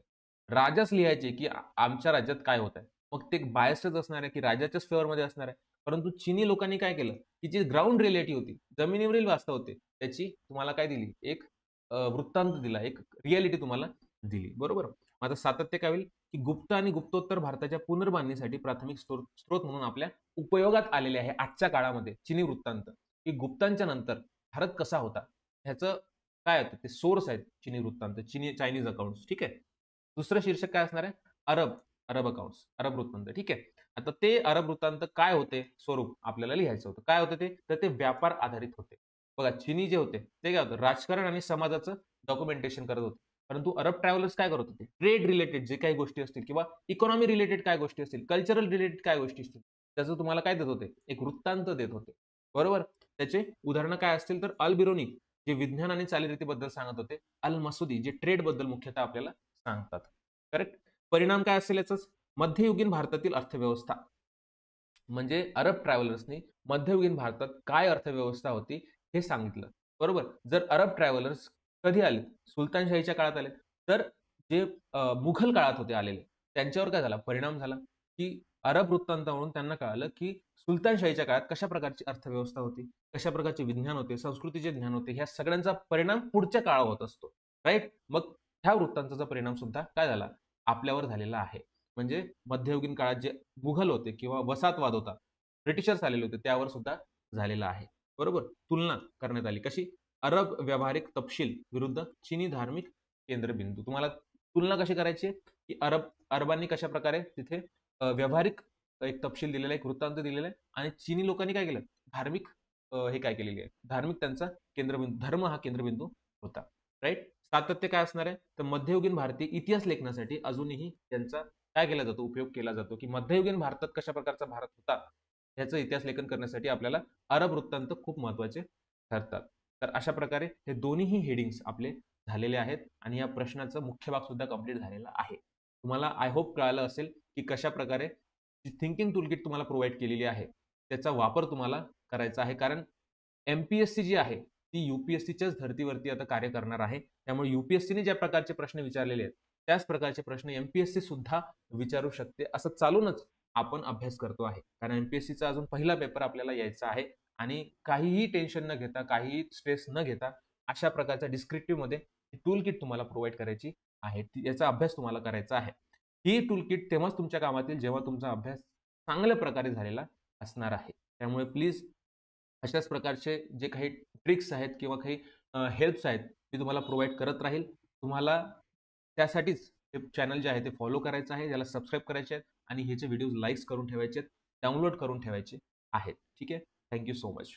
राजाच लिहायचे, की आमच्या राज्यात काय होतंय. मग ते बायस्डच असणार आहे, की राजाच्याच फेवरमध्ये असणार आहे. परंतु चीनी लोकांनी काय केलं, की जी ग्राउंड रिॲलिटी होती, जमिनीवरील वास्तव होते, त्याची तुम्हाला काय दिली? एक वृत्तांत दिला, एक रिॲलिटी तुम्हाला दिली. बरोबर? मग आता सातत्य काय होईल? की गुप्त आणि गुप्तोत्तर भारताच्या पुनर्बांधणीसाठी प्राथमिक स्रोत म्हणून आपल्या उपयोगात आलेले आहे आजच्या काळामध्ये चिनी वृत्तांत, की गुप्तांच्या नंतर भारत कसा होता ह्याचं काय होतं ते सोर्स आहेत चिनी वृत्तांत, चायनीज अकाउंट्स. ठीक आहे. दुसरं शीर्षक काय असणार आहे? अरब अरब अकाउंट्स, अरब वृत्तांत. ठीक आहे. आता ते अरब वृत्तांत काय होते स्वरूप आपल्याला लिहायचं होतं. काय होते ते? तर ते व्यापार आधारित होते. बघा चिनी जे होते ते काय होतं राजकारण आणि समाजाचं डॉक्युमेंटेशन करत होते. परंतु अरब ट्रॅव्हलर्स काय करत होते? ट्रेड रिलेटेड जे काही गोष्टी असतील किंवा इकॉनॉमी रिलेटेड काय गोष्टी असतील, कल्चरल रिलेटेड काय गोष्टी असतील, त्याचं तुम्हाला काय देत होते? एक वृत्तांत देत होते. बरोबर? त्याचे उदाहरणं काय असतील तर अल बिरोनी जे विज्ञान आणि चालीरीतीबद्दल सांगत होते, अल मसुदी जे ट्रेड बद्दल मुख्यतः आपल्याला सांगतात. करेक्ट. परिणाम काय असेल याचाच? मध्ययुगीन भारतातील अर्थव्यवस्था म्हणजे अरब ट्रॅव्हलर्सनी मध्ययुगीन भारतात काय अर्थव्यवस्था होती हे सांगितलं. बरोबर. जर अरब ट्रॅव्हलर्स कधी आले? सुलतानशाहीच्या काळात आले. तर जे मुघल काळात होते आलेले त्यांच्यावर काय झाला परिणाम झाला, की अरब वृत्तांतावरून त्यांना कळालं, की सुलतानशाहीच्या काळात कशा प्रकारची अर्थव्यवस्था होती, कशा प्रकारचे विज्ञान होते, संस्कृतीचे ज्ञान होते, ह्या सगळ्यांचा परिणाम पुढच्या काळावर होत असतो. राइट? मग ह्या वृत्तांताचा परिणाम सुद्धा काय झाला? आपल्यावर झालेला आहे. म्हणजे मध्ययुगीन काळात जे मुघल होते किंवा वसाहतवाद होता, ब्रिटिशर्स आलेले होते त्यावर सुद्धा झालेला आहे. बरोबर? तुलना करण्यात आली. कशी? अरब व्यावहारिक तपशील विरुद्ध चीनी धार्मिक केंद्रबिंदू. तुम्हाला तुलना कशी करायची आहे, की अरबांनी कशाप्रकारे तिथे व्यावहारिक एक तपशील दिलेला आहे, एक वृत्तांत दिलेला आहे आणि चीनी लोकांनी काय केलं? धार्मिक हे काय केलेली आहे? धार्मिक त्यांचा केंद्रबिंदू, धर्म हा केंद्रबिंदू होता. राइट? सातत्य काय असणार आहे? तर मध्ययुगीन भारतीय इतिहास लेखनासाठी अजूनही त्यांचा काय केला जातो? उपयोग केला जातो, की मध्ययुगीन भारतात कशा प्रकारचा भारत होता, ह्याचं इतिहास लेखन करण्यासाठी आपल्याला अरब वृत्तांत खूप महत्त्वाचे ठरतात. तर अशा प्रकारे हे दोन्हीही हेडिंग्स आपले झालेले आहेत आणि या प्रश्नाचा मुख्य भाग सुद्धा कंप्लीट झालेला आहे. तुम्हाला आय होप कळालं असेल, की कशाप्रकारे थिंकिंग टूलकिट तुम्हाला प्रोव्हाईड केलेली आहे, त्याचा वापर तुम्हाला करायचा आहे. कारण एम-पी-एस-सी जी आहे, ती यू-पी-एस-सीच्याच धर्तीवरती आता कार्य करणार आहे. त्यामुळे यू-पी-एस-सीने ज्या प्रकारचे प्रश्न विचारलेले आहेत, त्याच प्रकारचे प्रश्न एम-पी-एस-सी सुद्धा विचारू शकते. असं चालूनच आपण अभ्यास करतो आहे. कारण एम-पी-एस-सीचा अजून पहिला पेपर आपल्याला यायचा आहे आणि काहीही टेन्शन न घेता, काहीही स्ट्रेस न घेता अशा प्रकारच्या डिस्क्रिप्टिव्हमध्ये टूल किट तुम्हाला प्रोव्हाईड करायची आहे. याचा अभ्यास तुम्हाला करायचा आहे. ही टूल किट तेव्हाच तुमच्या कामात येईल जेव्हा तुमचा अभ्यास चांगल्या प्रकारे झालेला असणार आहे. त्यामुळे प्लीज अशाच प्रकारचे जे काही ट्रिक्स आहेत किंवा काही हेल्प्स आहेत, ते तुम्हाला प्रोव्हाईड करत राहील. तुम्हाला त्यासाठीच हे चॅनल जे आहे ते फॉलो करायचं आहे, याला सबस्क्राईब करायचे आहेत आणि ह्याचे व्हिडिओज लाईक्स करून ठेवायचे आहेत, डाउनलोड करून ठेवायचे आहेत. ठीक आहे. Thank you so much.